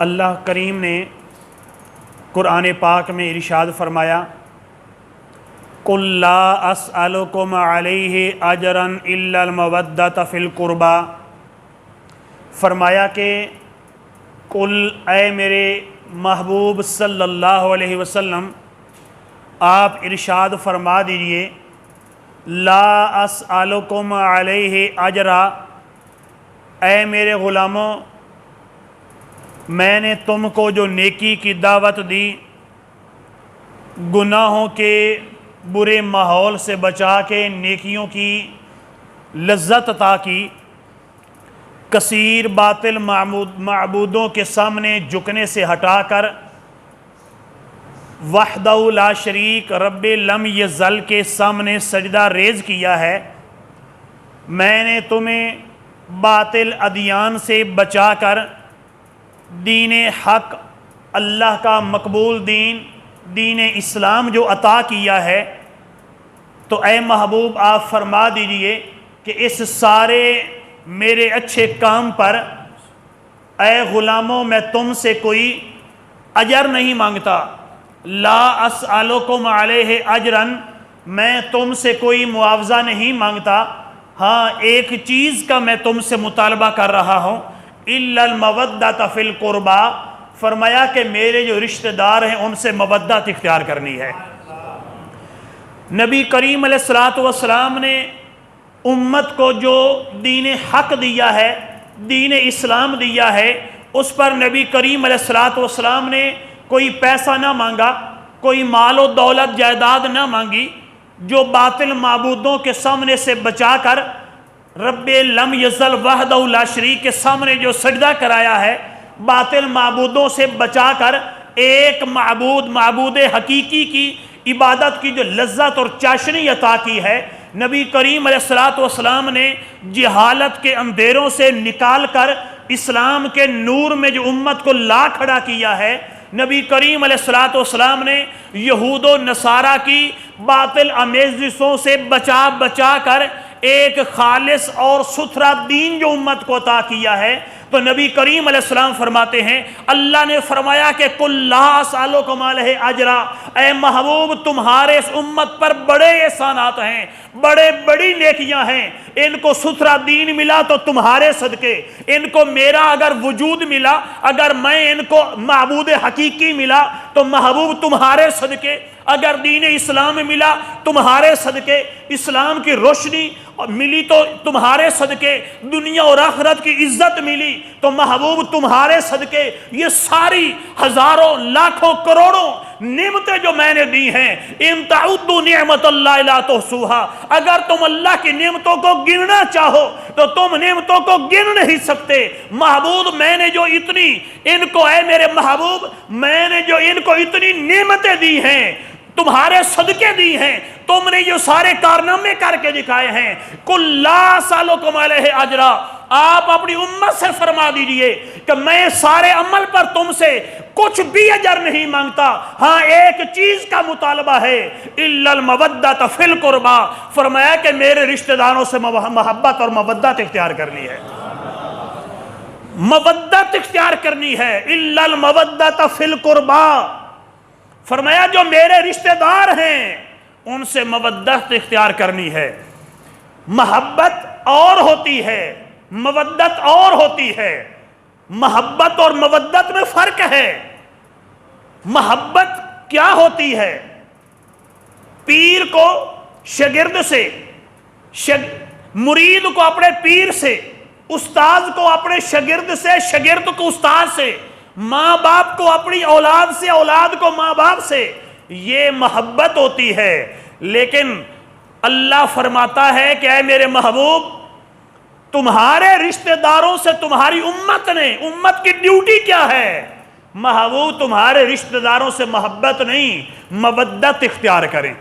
اللہ کریم نے قرآن پاک میں ارشاد فرمایا قُلْ لَا أَسْأَلُكُمْ عَلَيْهِ أَجْرًا إِلَّا الْمَوَدَّةَ فِي الْقُرْبَى، فرمایا کہ قُلْ اے میرے محبوب صلی اللہ علیہ وسلم آپ ارشاد فرما دیجئے لا اسألکم علیہ اجرا، اے میرے غلاموں میں نے تم کو جو نیکی کی دعوت دی، گناہوں کے برے ماحول سے بچا کے نیکیوں کی لذت عطا کی، کثیر باطل معبودوں کے سامنے جھکنے سے ہٹا کر وحدہ لا شریک رب لم یزل کے سامنے سجدہ ریز کیا ہے، میں نے تمہیں باطل ادیان سے بچا کر دین حق اللہ کا مقبول دین اسلام جو عطا کیا ہے، تو اے محبوب آپ فرما دیجئے کہ اس سارے میرے اچھے کام پر اے غلاموں میں تم سے کوئی اجر نہیں مانگتا، لا اسألکم علیہ اجرن، میں تم سے کوئی معاوضہ نہیں مانگتا، ہاں ایک چیز کا میں تم سے مطالبہ کر رہا ہوں، الا المودۃ فی القربى، فرمایا کہ میرے جو رشتہ دار ہیں ان سے مودت اختیار کرنی ہے۔ نبی کریم علیہ السلام نے امت کو جو دین حق دیا ہے، دین اسلام دیا ہے، اس پر نبی کریم علیہ السلام نے کوئی پیسہ نہ مانگا، کوئی مال و دولت جائیداد نہ مانگی، جو باطل معبودوں کے سامنے سے بچا کر رب لم یزل وحدہ لا شریک کے سامنے جو سجدہ کرایا ہے، باطل معبودوں سے بچا کر ایک معبود حقیقی کی عبادت کی جو لذت اور چاشنی عطا کی ہے، نبی کریم علیہ السلام نے جہالت کے اندھیروں سے نکال کر اسلام کے نور میں جو امت کو لا کھڑا کیا ہے، نبی کریم علیہ السلام نے یہود و نصارہ کی باطل آمیزشوں سے بچا کر ایک خالص اور ستھرا دین جو امت کو عطا کیا ہے، تو نبی کریم علیہ السلام فرماتے ہیں اللہ نے فرمایا کہ قُلْ لَا أَسْأَلُكُمْ عَلَيْهِ أَجْرًا، اے محبوب تمہارے اس امت پر بڑے احسانات ہیں، بڑی نیکیاں ہیں، ان کو ستھرا دین ملا تو تمہارے صدقے، ان کو میرا اگر وجود ملا، اگر میں ان کو معبود حقیقی ملا تو محبوب تمہارے صدقے، اگر دین اسلام ملا تمہارے صدقے، اسلام کی روشنی ملی تو تمہارے صدقے، دنیا اور آخرت کی عزت ملی تو محبوب تمہارے صدقے، یہ ساری ہزاروں لاکھوں کروڑوں نعمتیں جو میں نے دی ہیں، ان تعدوا نعمت اللہ لا تحصوها، اگر تم اللہ کی نعمتوں کو گننا چاہو تو تم نعمتوں کو گن نہیں سکتے۔ محبوب میں نے جو اتنی ان کو، اے میرے محبوب میں نے جو ان کو اتنی نعمتیں دی ہیں، تمہارے صدقے دی ہیں، تم نے جو سارے کارنامے کر کے دکھائے ہیں، قُلْ لَا أَسْأَلُكُمْ عَلَيْهِ أَجْرًا، آپ اپنی امت سے فرما دیجئے کہ میں سارے عمل پر تم سے کچھ بھی اجر نہیں مانگتا، ہاں ایک چیز کا مطالبہ ہے، إِلَّا الْمَوَدَّةَ فِي الْقُرْبَى، فرمایا کہ میرے رشتہ داروں سے محبت اور مودت اختیار کرنی ہے، مودت اختیار کرنی ہے، إِلَّا الْمَوَدَّةَ فِي الْقُرْبَى، فرمایا جو میرے رشتہ دار ہیں ان سے مودت اختیار کرنی ہے۔ محبت اور ہوتی ہے، مودت اور ہوتی ہے، محبت اور مودت میں فرق ہے۔ محبت کیا ہوتی ہے؟ پیر کو شاگرد سے، مرید کو اپنے پیر سے، استاذ کو اپنے شاگرد سے، شاگرد کو استاذ سے، ماں باپ کو اپنی اولاد سے، اولاد کو ماں باپ سے، یہ محبت ہوتی ہے۔ لیکن اللہ فرماتا ہے کہ اے میرے محبوب تمہارے رشتہ داروں سے تمہاری امت کی ڈیوٹی کیا ہے؟ محبوب تمہارے رشتہ داروں سے محبت نہیں، مودت اختیار کریں۔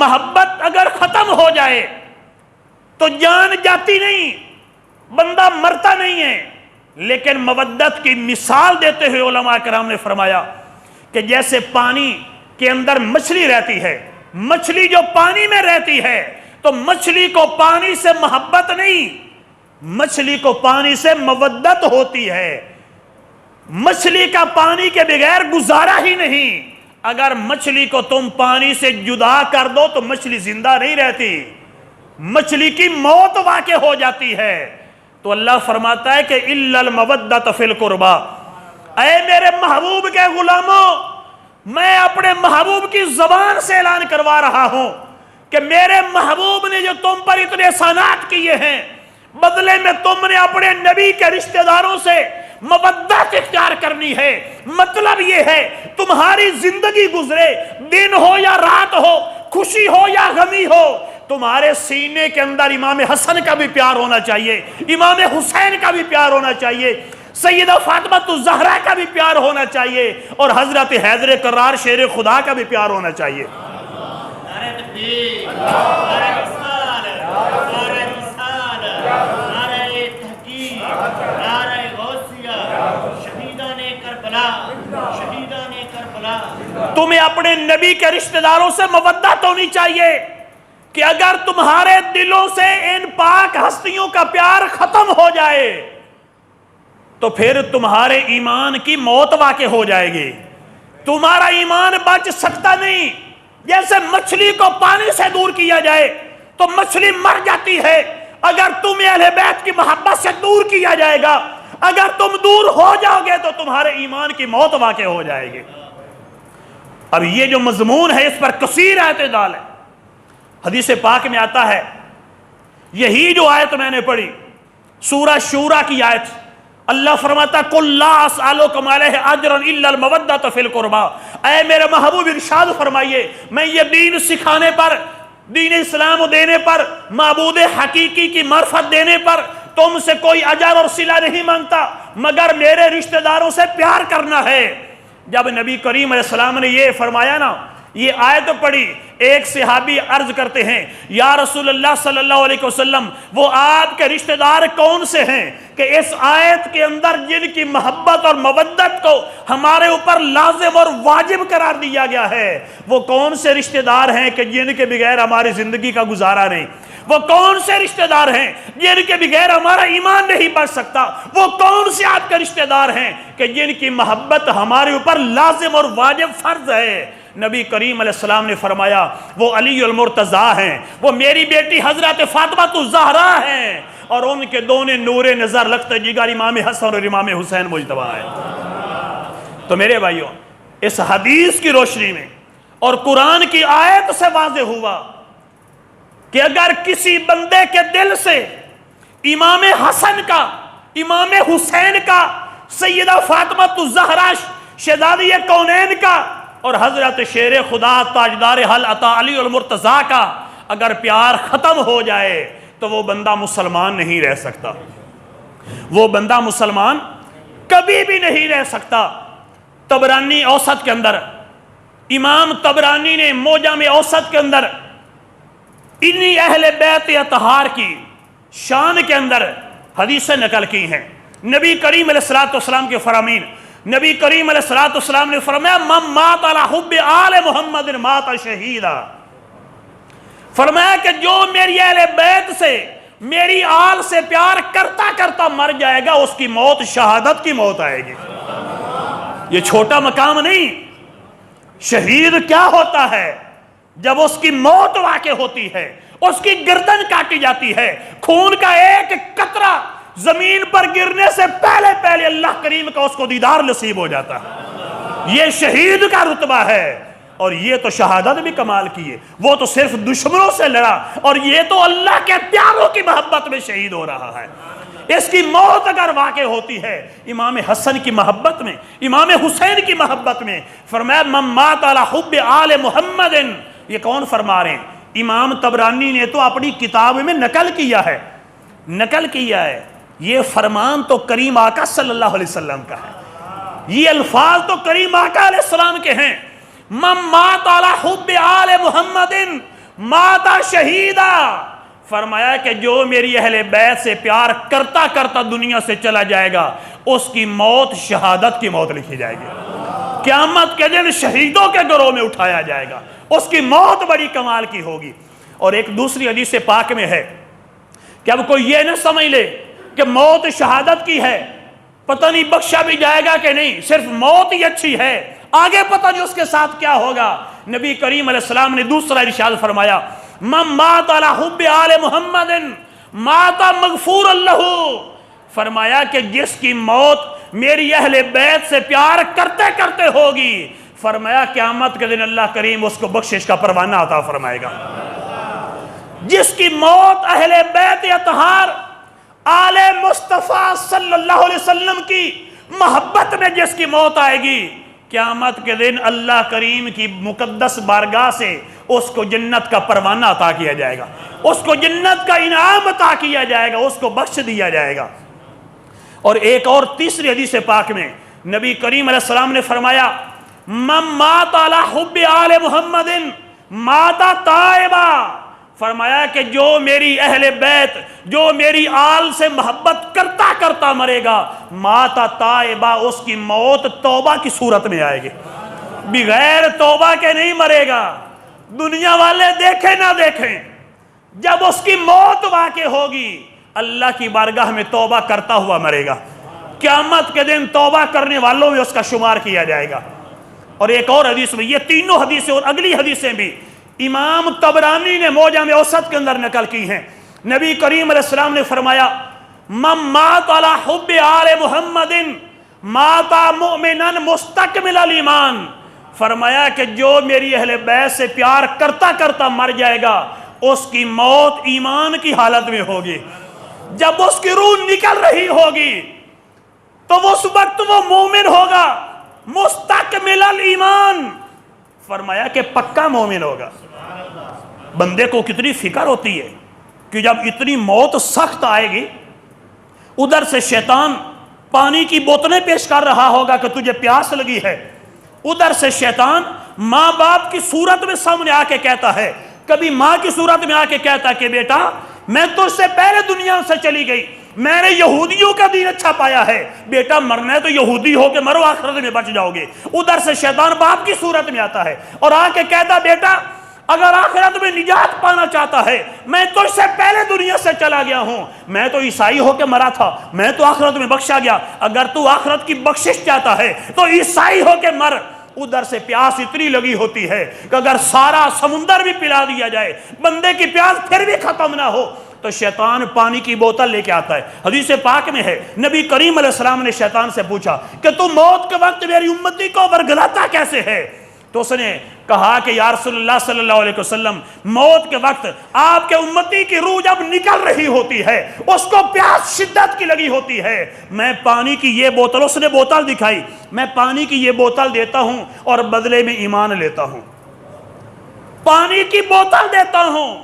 محبت اگر ختم ہو جائے تو جان جاتی نہیں، بندہ مرتا نہیں ہے، لیکن مودت کی مثال دیتے ہوئے علماء کرام نے فرمایا کہ جیسے پانی کے اندر مچھلی رہتی ہے، مچھلی جو پانی میں رہتی ہے تو مچھلی کو پانی سے محبت نہیں، مچھلی کو پانی سے مودت ہوتی ہے۔ مچھلی کا پانی کے بغیر گزارا ہی نہیں. اگر مچھلی کو تم پانی سے جدا کر دو تو مچھلی زندہ نہیں رہتی, مچھلی کی موت واقع ہو جاتی ہے. تو اللہ فرماتا ہے کہ اِلَّا الْمَوَدَّةَ فِي الْقُرْبَى, اے میرے محبوب کے غلاموں, میں اپنے محبوب کی زبان سے اعلان کروا رہا ہوں کہ میرے محبوب نے جو تم پر اتنے احسانات کیے ہیں, بدلے میں تم نے اپنے نبی کے رشتہ داروں سے مودت اختیار کرنی ہے. مطلب یہ ہے تمہاری زندگی گزرے, دن ہو یا رات ہو, خوشی ہو یا غمی ہو, تمہارے سینے کے اندر امام حسن کا بھی پیار ہونا چاہیے, امام حسین کا بھی پیار ہونا چاہیے, سیدہ فاطمہ الزہرا کا بھی پیار ہونا چاہیے, اور حضرت حیدر کرار شیر خدا کا بھی پیار ہونا چاہیے. نعرہ تکبیر, نعرہ رسالت, نعرہ رسالت, نعرہ تحقیق, نعرہ غوثیہ, شہیدان کربلا, شہیدان کربلا. تمہیں اپنے نبی کے رشتہ داروں سے مودت ہونی چاہیے کہ اگر تمہارے دلوں سے ان پاک ہستیوں کا پیار ختم ہو جائے تو پھر تمہارے ایمان کی موت واقع ہو جائے گی, تمہارا ایمان بچ سکتا نہیں. جیسے مچھلی کو پانی سے دور کیا جائے تو مچھلی مر جاتی ہے, اگر تمہیں اہل بیت کی محبت سے دور کیا جائے گا, اگر تم دور ہو جاؤ گے تو تمہارے ایمان کی موت واقع ہو جائے گی. اب یہ جو مضمون ہے اس پر کثیر اعتدال ہے. حدیث پاک میں آتا ہے, یہی جو آیت میں نے پڑھی سورہ شورا کی آیت, اللہ فرماتا قُلْ لَا أَسْأَلُكُمْ عَلَيْهِ أَجْرًا إِلَّا الْمَوَدَّةَ فِي الْقُرْبَى, اے میرے محبوب ارشاد فرمائیے میں یہ دین سکھانے پر, دین اسلام دینے پر, معبود حقیقی کی معرفت دینے پر تم سے کوئی اجر اور صلہ نہیں مانگتا مگر میرے رشتہ داروں سے پیار کرنا ہے. جب نبی کریم علیہ السلام نے یہ فرمایا نا, یہ آیت پڑھی, ایک صحابی عرض کرتے ہیں یا رسول اللہ صلی اللہ علیہ وسلم وہ آپ کے رشتہ دار کون سے ہیں کہ اس آیت کے اندر جن کی محبت اور مودت کو ہمارے اوپر لازم اور واجب قرار دیا گیا ہے, وہ کون سے رشتہ دار ہیں کہ جن کے بغیر ہماری زندگی کا گزارا نہیں, وہ کون سے رشتہ دار ہیں جن کے بغیر ہمارا ایمان نہیں بڑھ سکتا, وہ کون سے آپ کے رشتہ دار ہیں کہ جن کی محبت ہمارے اوپر لازم اور واجب فرض ہے. نبی کریم علیہ السلام نے فرمایا وہ علی المرتضیٰ ہیں, وہ میری بیٹی حضرت فاطمہ الزہرا ہیں, اور ان کے دونوں نور نظر لگتے جگر امام حسن اور امام حسین مجتبی ہیں. تو میرے بھائیوں, اس حدیث کی روشنی میں اور قرآن کی آیت سے واضح ہوا کہ اگر کسی بندے کے دل سے امام حسن کا, امام حسین کا, سیدہ فاطمہ الزہرا شہزادی کونین کا اور حضرت شیر خدا تاجدار حل عطا علی المرتضیٰ کا اگر پیار ختم ہو جائے تو وہ بندہ مسلمان نہیں رہ سکتا, وہ بندہ مسلمان کبھی بھی نہیں رہ سکتا. طبرانی اوسط کے اندر, امام طبرانی نے موجم اوسط کے اندر انہی اہل بیت اطہار کی شان کے اندر حدیثیں نقل کی ہیں. نبی کریم علیہ السلام کے فرامین, نبی کریم علیہ السلام نے فرمایا من مات علی حب آل محمد مات شہیدا, فرمایا کہ جو میری اہل بیت سے, میری آل سے پیار کرتا کرتا مر جائے گا اس کی موت شہادت کی موت آئے گی. یہ چھوٹا مقام نہیں. شہید کیا ہوتا ہے؟ جب اس کی موت واقع ہوتی ہے, اس کی گردن کاٹی جاتی ہے, خون کا ایک قطرہ زمین پر گرنے سے پہلے پہلے اللہ کریم کا اس کو دیدار نصیب ہو جاتا ہے. یہ شہید کا رتبہ ہے. اور یہ تو شہادت بھی کمال کی ہے, وہ تو صرف دشمنوں سے لڑا, اور یہ تو اللہ کے پیاروں کی محبت میں شہید ہو رہا ہے. اس کی موت اگر واقع ہوتی ہے امام حسن کی محبت میں, امام حسین کی محبت میں, فرمایا من مات علی حب آل محمد. یہ کون فرما رہے ہیں؟ امام طبرانی نے تو اپنی کتاب میں نقل کیا ہے, نقل کیا ہے. یہ فرمان تو کریم آقا صلی اللہ علیہ وسلم کا ہے, یہ الفاظ تو کریم آقا علیہ السلام کے ہیں. من مات علی حب آل محمد مات شہیدا, فرمایا کہ جو میری اہل بیت سے پیار کرتا کرتا دنیا سے چلا جائے گا اس کی موت شہادت کی موت لکھی جائے گی. قیامت کے دن شہیدوں کے گروہ میں اٹھایا جائے گا, اس کی موت بڑی کمال کی ہوگی. اور ایک دوسری حدیث پاک میں ہے کہ اب کوئی یہ نہ سمجھ لے کہ موت شہادت کی ہے, پتہ نہیں بخشا بھی جائے گا کہ نہیں، صرف موت ہی اچھی ہے، آگے پتہ نہیں اس کے ساتھ کیا ہوگا۔ نبی کریم علیہ السلام نے دوسرا ارشاد فرمایا، من مات علی حب آل محمد مات مغفور لہ، فرمایا کہ جس کی موت میری اہل بیت سے پیار کرتے کرتے ہوگی، فرمایا قیامت کے دن اللہ کریم اس کو بخشش کا پروانہ عطا فرمائے گا۔ جس کی موت اہل بیت اطہار آل مصطفیٰ صلی اللہ علیہ وسلم کی محبت میں جس کی موت آئے گی، قیامت کے دن اللہ کریم کی مقدس بارگاہ سے اس کو جنت کا پروانہ عطا کیا جائے گا، اس کو جنت کا انعام عطا کیا جائے گا، اس کو بخش دیا جائے گا۔ اور ایک اور تیسری حدیث پاک میں نبی کریم علیہ السلام نے فرمایا، من مات علی حب آل محمد مات تائبا، فرمایا کہ جو میری اہل بیت، جو میری آل سے محبت کرتا کرتا مرے گا، مات تائبا، اس کی موت توبہ کی صورت میں آئے گی، بغیر توبہ کے نہیں مرے گا۔ دنیا والے دیکھیں نہ دیکھیں، جب اس کی موت واقع ہوگی اللہ کی بارگاہ میں توبہ کرتا ہوا مرے گا، قیامت کے دن توبہ کرنے والوں میں اس کا شمار کیا جائے گا۔ اور ایک اور حدیث میں، یہ تینوں حدیثیں اور اگلی حدیثیں بھی امام طبرانی نے معجم اوسط کے اندر نقل کی ہیں، نبی کریم علیہ السلام نے فرمایا، من مات علی حب آل محمد مات مؤمنا مستکمل الایمان، فرمایا کہ جو میری اہل بیت سے پیار کرتا کرتا مر جائے گا، اس کی موت ایمان کی حالت میں ہوگی، جب اس کی روح نکل رہی ہوگی تو اس وقت وہ مومن ہوگا، مستکمل الایمان، فرمایا کہ پکا مومن ہوگا۔ بندے کو کتنی فکر ہوتی ہے کہ جب اتنی موت سخت آئے گی، ادھر سے شیطان پانی کی بوتلیں پیش کر رہا ہوگا کہ تجھے پیاس لگی ہے، ادھر سے شیطان ماں باپ کی صورت میں سامنے آ کے کہتا ہے، کبھی ماں کی صورت میں آ کے کہتا ہے کہ بیٹا میں تو اس سے پہلے دنیا سے چلی گئی، میں نے یہودیوں کا دین اچھا پایا ہے، بیٹا مرنا ہے تو یہودی ہو کے مرو، آخرت میں بچ جاؤ گے۔ ادھر سے شیطان باپ کی صورت میں آتا ہے اور آ کے کہتا بیٹا اگر آخرت میں نجات پانا چاہتا ہے، میں تو اس سے پہلے دنیا سے چلا گیا ہوں، میں تو عیسائی ہو کے مرا تھا، میں تو آخرت میں بخشا گیا، اگر تو آخرت کی بخشش چاہتا ہے تو عیسائی ہو کے مر۔ ادھر سے پیاس اتنی لگی ہوتی ہے کہ اگر سارا سمندر بھی پلا دیا جائے، بندے کی پیاس پھر بھی ختم نہ ہو، تو شیطان پانی کی بوتل لے کے آتا ہے۔ حدیث پاک میں ہے، نبی کریم علیہ السلام نے شیطان سے پوچھا کہ تو موت کے وقت میری امتی کو ورگلاتا کیسے ہے؟ تو اس نے کہا کہ یا رسول اللہ صلی اللہ علیہ وسلم، موت کے وقت آپ کے امتی کی روح جب نکل رہی ہوتی ہے، اس کو پیاس شدت کی لگی ہوتی ہے، میں پانی کی یہ بوتل، اس نے بوتل دکھائی، میں پانی کی یہ بوتل دیتا ہوں اور بدلے میں ایمان لیتا ہوں، پانی کی بوتل دیتا ہوں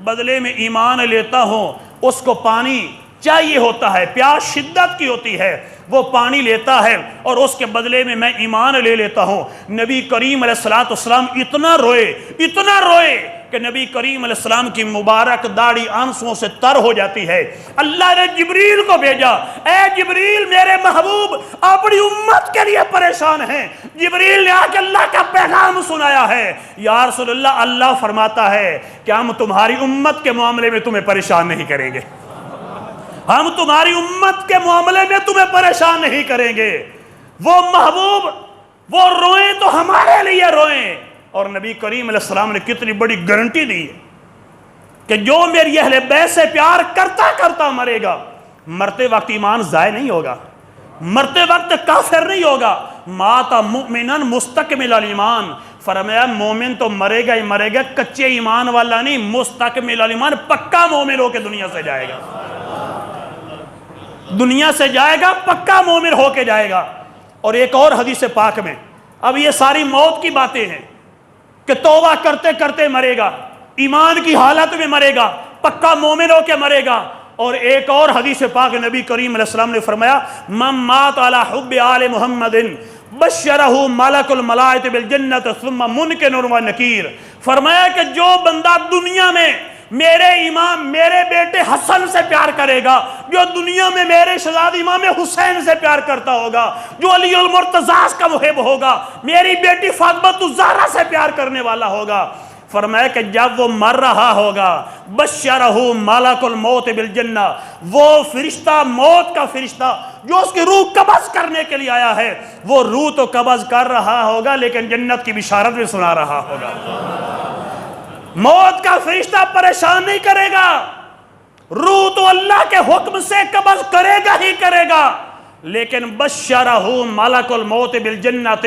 بدلے میں ایمان لیتا ہوں۔ اس کو پانی چاہیے ہوتا ہے، پیاس شدت کی ہوتی ہے، وہ پانی لیتا ہے اور اس کے بدلے میں ایمان لے لیتا ہوں۔ نبی کریم علیہ السلام اتنا روئے کہ نبی کریم علیہ السلام کی مبارک داڑھی آنسوؤں سے تر ہو جاتی ہے۔ اللہ نے جبریل کو بھیجا، اے جبریل میرے محبوب اپنی امت کے لیے پریشان ہیں۔ جبریل نے آ کے اللہ کا پیغام سنایا ہے، یا رسول اللہ، اللہ فرماتا ہے کہ ہم تمہاری امت کے معاملے میں تمہیں پریشان نہیں کریں گے، ہم تمہاری امت کے معاملے میں تمہیں پریشان نہیں کریں گے۔ وہ محبوب وہ روئیں تو ہمارے لیے روئیں۔ اور نبی کریم علیہ السلام نے کتنی بڑی گارنٹی دی ہے کہ جو میری اہل بیت سے پیار کرتا کرتا مرے گا، مرتے وقت ایمان ضائع نہیں ہوگا، مرتے وقت کافر نہیں ہوگا، مات مؤمنا مستکمل الایمان، فرمایا مومن تو مرے گا ہی مرے گا، کچے ایمان والا نہیں، مستکمل الایمان، پکا مومن ہو کے دنیا سے جائے گا، دنیا سے جائے گا، پکا مومن ہو کے جائے گا۔ اور ایک اور حدیث پاک میں، اب یہ ساری موت کی باتیں ہیں کہ توبہ کرتے کرتے مرے گا، ایمان کی حالت میں مرے گا، پکا مومن ہو کے مرے گا۔ اور ایک اور حدیث پاک نبی کریم علیہ السلام نے فرمایا، من مات علی حب آل محمد بشرہ ملک الملائکۃ بالجنۃ ثم منکر و نکیر، فرمایا کہ جو بندہ دنیا میں میرے امام میرے بیٹے حسن سے پیار کرے گا، جو دنیا میں میرے شہزادہ امام حسین سے پیار کرتا ہوگا، جو علی المرتضیٰ کا محب ہوگا، میری بیٹی فاطمہ الزہرا سے پیار کرنے والا ہوگا، فرمایا کہ جب وہ مر رہا ہوگا، بشرہ ملک الموت بالجنہ، وہ فرشتہ، موت کا فرشتہ جو اس کی روح قبض کرنے کے لیے آیا ہے، وہ روح تو قبض کر رہا ہوگا لیکن جنت کی بشارت بھی سنا رہا ہوگا۔ موت کا فرشتہ پریشان نہیں کرے گا، روح تو اللہ کے حکم سے قبض کرے گا ہی کرے گا، لیکن بشرہ ملک الموت بالجنت،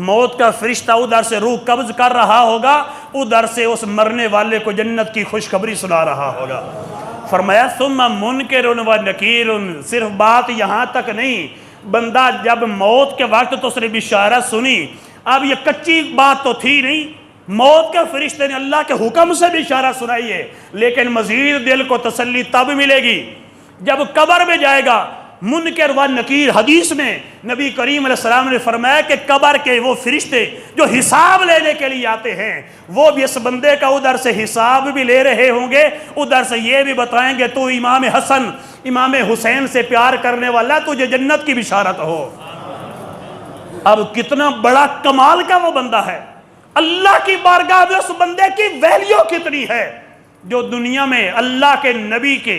موت کا فرشتہ ادھر سے روح قبض کر رہا ہوگا، ادھر سے اس مرنے والے کو جنت کی خوشخبری سنا رہا ہوگا۔ فرمایا ثم منکر و نکیر، صرف بات یہاں تک نہیں، بندہ جب موت کے وقت تو اس نے بشارت سنی، اب یہ کچی بات تو تھی نہیں، موت کے فرشتے نے اللہ کے حکم سے بشارت سنائی ہے، لیکن مزید دل کو تسلی تب ملے گی جب قبر میں جائے گا۔ منکر و نکیر، حدیث میں نبی کریم علیہ السلام نے فرمایا کہ قبر کے وہ فرشتے جو حساب لینے کے لیے آتے ہیں، وہ بھی اس بندے کا ادھر سے حساب بھی لے رہے ہوں گے، ادھر سے یہ بھی بتائیں گے تو امام حسن امام حسین سے پیار کرنے والا، تجھے جنت کی بشارت ہو۔ اب کتنا بڑا کمال کا وہ بندہ ہے، اللہ کی بارگاہ میں اس بندے کی ویلیو کتنی ہے، جو دنیا میں اللہ کے نبی کے،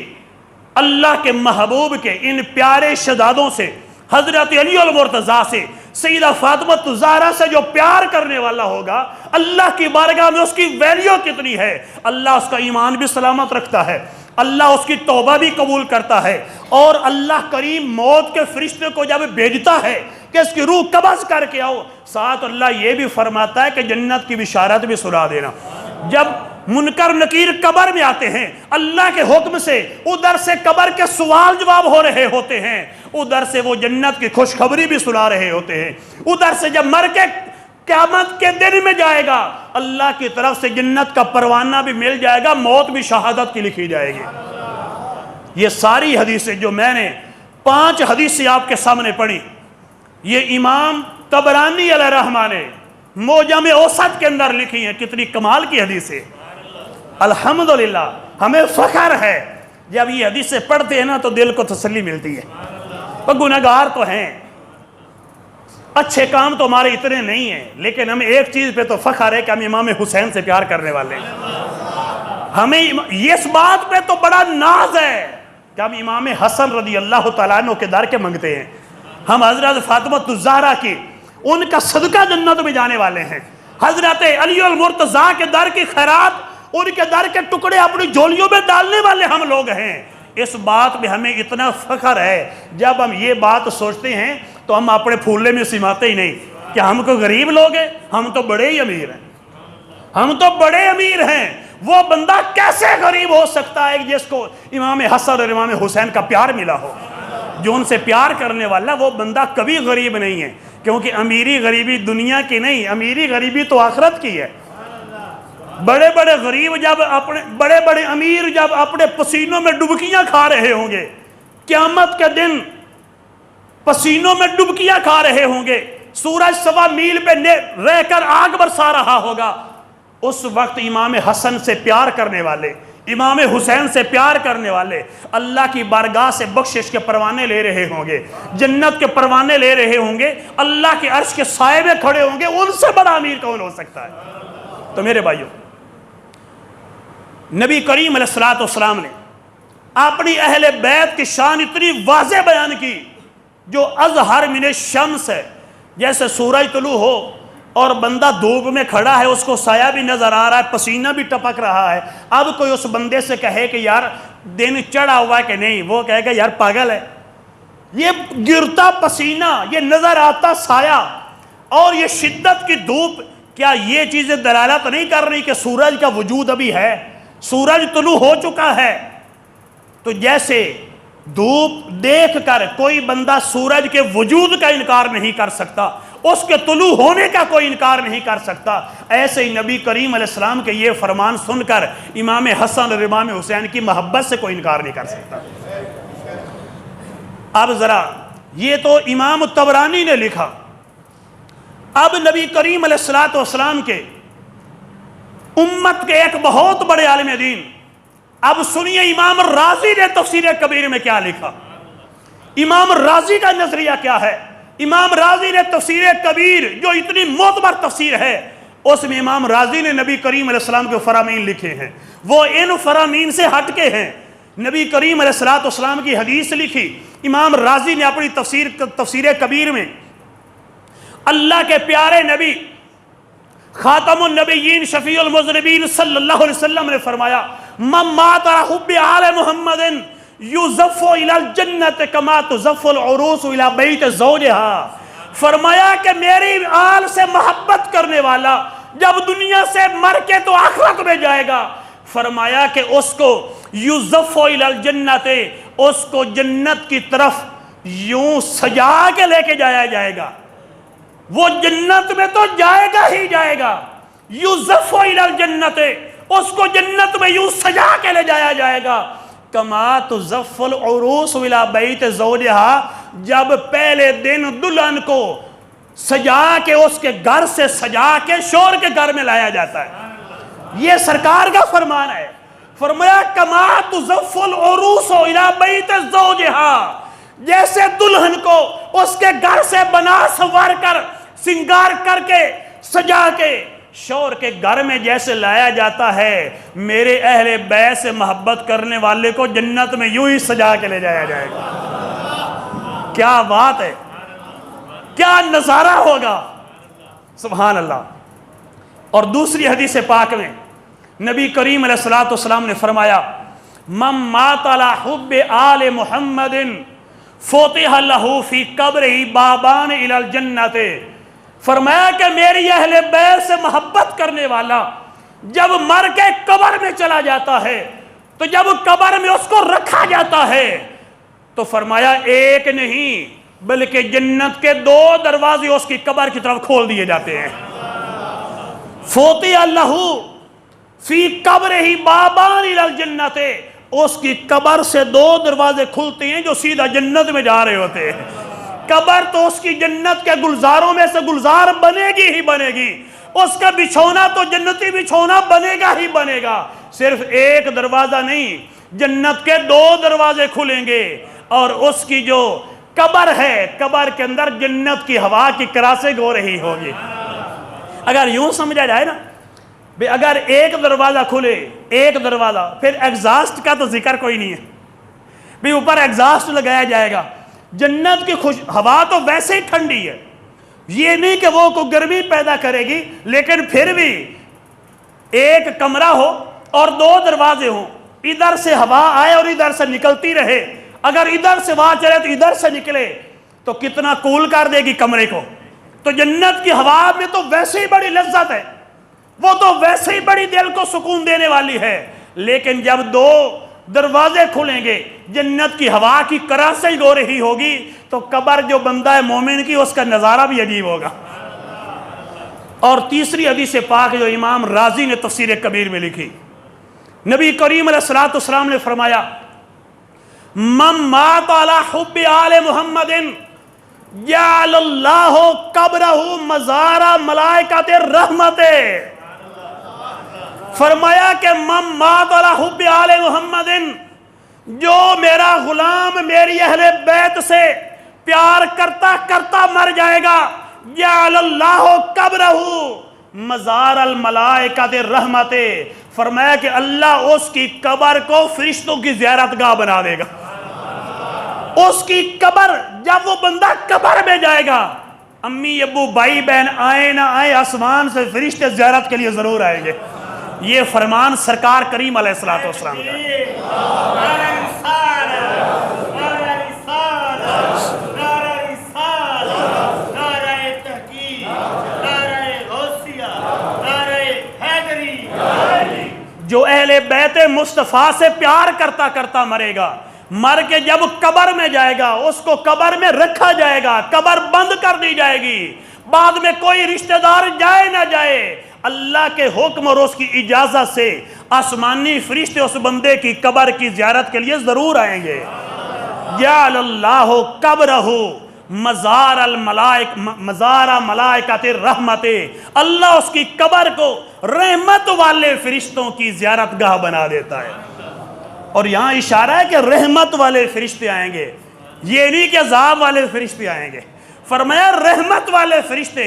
اللہ کے محبوب کے ان پیارے شہزادوں سے، حضرت علی المرتضیٰ سے، سیدہ فاطمہ الزہرا سے جو پیار کرنے والا ہوگا، اللہ کی بارگاہ میں اس کی ویلیو کتنی ہے۔ اللہ اس کا ایمان بھی سلامت رکھتا ہے، اللہ اس کی توبہ بھی قبول کرتا ہے، اور اللہ کریم موت کے فرشتے کو جب بھیجتا ہے کہ اس کی روح قبض کر کے آؤ، ساتھ اللہ یہ بھی فرماتا ہے کہ جنت کی بشارت بھی سنا دینا۔ جب منکر نکیر قبر میں آتے ہیں، اللہ کے حکم سے ادھر سے قبر کے سوال جواب ہو رہے ہوتے ہیں، ادھر سے وہ جنت کی خوشخبری بھی سنا رہے ہوتے ہیں، ادھر سے جب مر کے قیامت کے دن میں جائے گا، اللہ کی طرف سے جنت کا پروانہ بھی مل جائے گا، موت بھی شہادت کی لکھی جائے گی۔ یہ ساری حدیثیں جو میں نے 5 حدیثیں آپ کے سامنے پڑھی، یہ امام طبرانی علیہ رحمہ نے معجم اوسط کے اندر لکھی ہیں۔ کتنی کمال کی حدیثیں، الحمدللہ ہمیں فخر ہے جب یہ حدیثیں پڑھتے ہیں نا تو دل کو تسلی ملتی ہے۔ وہ گنہگار تو ہیں، اچھے کام تو ہمارے اتنے نہیں ہیں، لیکن ہمیں ایک چیز پہ تو فخر ہے کہ ہم امام حسین سے پیار کرنے والے ہیں۔ ہمیں اس بات پہ تو بڑا ناز ہے کہ ہم امام حسن رضی اللہ تعالیٰ عنہ کے در کے منگتے ہیں، ہم حضرت فاطمہ الزہرا کی ان کا صدقہ جنت میں جانے والے ہیں، حضرت علی المرتضیٰ کے در کی خیرات، ان کے در کے ٹکڑے اپنی جھولیوں میں ڈالنے والے ہم لوگ ہیں۔ اس بات میں ہمیں اتنا فخر ہے، جب ہم یہ بات سوچتے ہیں تو ہم اپنے پھولے میں سماتے ہی نہیں کہ ہم کو غریب لوگ ہیں، ہم تو بڑے ہی امیر ہیں، ہم تو بڑے امیر ہیں۔ وہ بندہ کیسے غریب ہو سکتا ہے جس کو امام حسن اور امام حسین کا پیار ملا ہو؟ جو ان سے پیار کرنے والا وہ بندہ کبھی غریب نہیں ہے، کیونکہ امیری غریبی دنیا کی نہیں، امیری غریبی تو آخرت کی ہے۔ بڑے بڑے غریب جب اپنے بڑے بڑے امیر جب اپنے پسینوں میں ڈبکیاں کھا رہے ہوں گے، قیامت کے دن پسینوں میں ڈبکیاں کھا رہے ہوں گے، سورج 1.25 میل پہ رہ کر آگ برسا رہا ہوگا، اس وقت امام حسن سے پیار کرنے والے، امام حسین سے پیار کرنے والے اللہ کی بارگاہ سے بخشش کے پروانے لے رہے ہوں گے، جنت کے پروانے لے رہے ہوں گے، اللہ کے عرش کے سائے میں کھڑے ہوں گے، ان سے بڑا امیر کون ہو سکتا ہے؟ تو میرے بھائیوں، نبی کریم علیہ السلام نے اپنی اہل بیت کی شان اتنی واضح بیان کی، جو اظہر من الشمس ہے، جیسے سورج طلوع ہو اور بندہ دھوپ میں کھڑا ہے، اس کو سایہ بھی نظر آ رہا ہے، پسینہ بھی ٹپک رہا ہے، اب کوئی اس بندے سے کہے کہ یار دن چڑھا ہوا ہے کہ نہیں، وہ کہے کہ یار پاگل ہے، یہ گرتا پسینہ، یہ نظر آتا سایہ اور یہ شدت کی دھوپ، کیا یہ چیزیں دلالت نہیں کر رہی کہ سورج کا وجود ابھی ہے، سورج طلوع ہو چکا ہے؟ تو جیسے دھوپ دیکھ کر کوئی بندہ سورج کے وجود کا انکار نہیں کر سکتا، اس کے طلوع ہونے کا کوئی انکار نہیں کر سکتا، ایسے ہی نبی کریم علیہ السلام کے یہ فرمان سن کر امام حسن اور امام حسین کی محبت سے کوئی انکار نہیں کر سکتا۔ اب ذرا یہ تو امام طبرانی نے لکھا، اب نبی کریم علیہ السلام کے امت کے ایک بہت بڑے عالم دین، اب سنیے امام رازی نے تفسیر کبیر میں کیا لکھا، امام رازی کا نظریہ کیا ہے۔ امام رازی نے تفسیر کبیر، جو اتنی معتبر تفسیر ہے، اس میں امام رازی نے نبی کریم علیہ السلام کے فرامین لکھے ہیں، وہ ان فرامین سے ہٹ کے ہیں۔ نبی کریم علیہ السلام کی حدیث لکھی، امام رازی نے اپنی تفسیر کبیر میں اللہ کے پیارے نبی خاتم النبیین شفیع المذنبین صلی اللہ علیہ وسلم نے فرمایا من مات علی حب آل محمد یزف الی الجنت کما تزف العروس الی بیت زوجہا. فرمایا کہ میری آل سے محبت کرنے والا جب دنیا سے مر کے تو آخرت میں جائے گا، فرمایا کہ اس کو یزف الی الجنت، اس کو جنت کی طرف یوں سجا کے لے کے جایا جائے گا. وہ جنت میں تو جائے گا ہی جائے گا. یزف الی الجنت، اس کو جنت میں یوں سجا کے لے جایا جائے گا. کما تزف العروس الی بیت زوجہا، جب پہلے دن دلہن کو سجا کے اس کے گھر سے سجا کے شور کے گھر میں لایا جاتا ہے. یہ سرکار کا فرمان ہے. فرمایا کما تزف العروس الی بیت زوجہا، جیسے دلہن کو اس کے گھر سے بنا سنوار کر سنگار کر کے سجا کے شور کے گھر میں جیسے لایا جاتا ہے، میرے اہل بیت سے محبت کرنے والے کو جنت میں یوں ہی سجا کے لے جایا جائے گا. کیا بات ہے، کیا نظارہ ہوگا، سبحان اللہ. اور دوسری حدیث پاک میں نبی کریم علیہ السلام نے فرمایا من مات علی حب آل محمد فتح لہ فی قبرہ بابان الی الجنت. فرمایا کہ میری اہل بیت سے محبت کرنے والا جب مر کے قبر میں چلا جاتا ہے تو جب قبر میں اس کو رکھا جاتا ہے تو فرمایا ایک نہیں بلکہ جنت کے 2 دروازے اس کی قبر کی طرف کھول دیے جاتے ہیں. فتح لہ فی قبرہ بابان الی الجنت، اس کی قبر سے 2 دروازے کھلتے ہیں جو سیدھا جنت میں جا رہے ہوتے ہیں. قبر تو اس کی جنت کے گلزاروں میں سے گلزار بنے گی ہی بنے گی، اس کا بچھونا تو جنتی بچھونا بنے گا ہی بنے گا. صرف ایک دروازہ نہیں، جنت کے 2 دروازے کھلیں گے اور اس کی جو قبر ہے، قبر کے اندر جنت کی ہوا کی کراسیں ہو رہی ہوگی. اگر یوں سمجھا جائے نا، اگر ایک دروازہ کھلے، ایک دروازہ، پھر ایگزاسٹ کا تو ذکر کوئی نہیں ہے. اوپر ایگزاسٹ لگایا جائے گا. جنت کی ہوا تو ویسے ہی ٹھنڈی ہے، یہ نہیں کہ وہ کوئی گرمی پیدا کرے گی، لیکن پھر بھی ایک کمرہ ہو اور 2 دروازے ہوں، ادھر سے ہوا آئے اور ادھر سے نکلتی رہے. اگر ادھر سے ہوا چلے تو ادھر سے نکلے تو کتنا کول کر دے گی کمرے کو. تو جنت کی ہوا میں تو ویسے ہی بڑی لذت ہے، وہ تو ویسے ہی بڑی دل کو سکون دینے والی ہے. لیکن جب 2 دروازے کھلیں گے، جنت کی ہوا کی کراسیں ہو رہی ہوگی، تو قبر جو بندہ ہے مومن کی، اس کا نظارہ بھی عجیب ہوگا. اور تیسری حدیث پاک جو امام رازی نے تفسیر کبیر میں لکھی، نبی کریم علیہ السلام نے فرمایا من مات علی حب آل محمد جعل اللہ قبرہ مزار ملائکۃ الرحمت. فرمایا کہ من مات علی حب آل محمد، جو میرا غلام میری اہل بیت سے پیار کرتا کرتا مر جائے گا، جعل اللہ قبرہ مزار الملائکۃ الرحمت. فرمایا کہ اللہ اس کی قبر کو فرشتوں کی زیارت گاہ بنا دے گا. اس کی قبر، جب وہ بندہ قبر میں جائے گا، امی ابو بھائی بہن آئے نہ آئے، آسمان سے فرشتے زیارت کے لیے ضرور آئیں گے. یہ فرمان سرکار کریم علیہ السلام کا ہے. جو اہل بیت مصطفیٰ سے پیار کرتا کرتا مرے گا، مر کے جب قبر میں جائے گا، اس کو قبر میں رکھا جائے گا، قبر بند کر دی جائے گی. بعد میں کوئی رشتہ دار جائے نہ جائے، اللہ کے حکم اور اس کی اجازت سے آسمانی فرشتے اس بندے کی قبر کی زیارت کے لیے ضرور آئیں گے. جعل اللہ قبرہ مزار ملائکۃ الرحمت. اللہ اس کی قبر کو رحمت والے فرشتوں کی زیارت گاہ بنا دیتا ہے. اور یہاں اشارہ ہے کہ رحمت والے فرشتے آئیں گے، یہ نہیں کہ عذاب والے فرشتے آئیں گے. فرمایا رحمت والے فرشتے،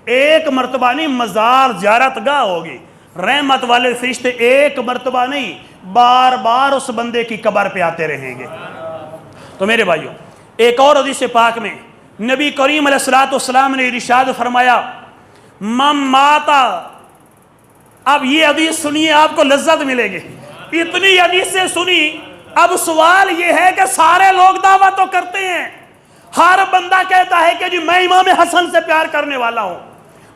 ایک مرتبہ نہیں، مزار زیارت گاہ ہوگی. رحمت والے فرشتے ایک مرتبہ نہیں، بار بار اس بندے کی قبر پہ آتے رہیں گے. تو میرے بھائیوں، ایک اور حدیث پاک میں نبی کریم علیہ الصلوۃ والسلام نے ارشاد فرمایا من ماتا، اب یہ حدیث سنیے آپ کو لذت ملے گی، اتنی حدیثیں سنی، اب سوال یہ ہے کہ سارے لوگ دعویٰ تو کرتے ہیں، ہر بندہ کہتا ہے کہ جی میں امام حسن سے پیار کرنے والا ہوں،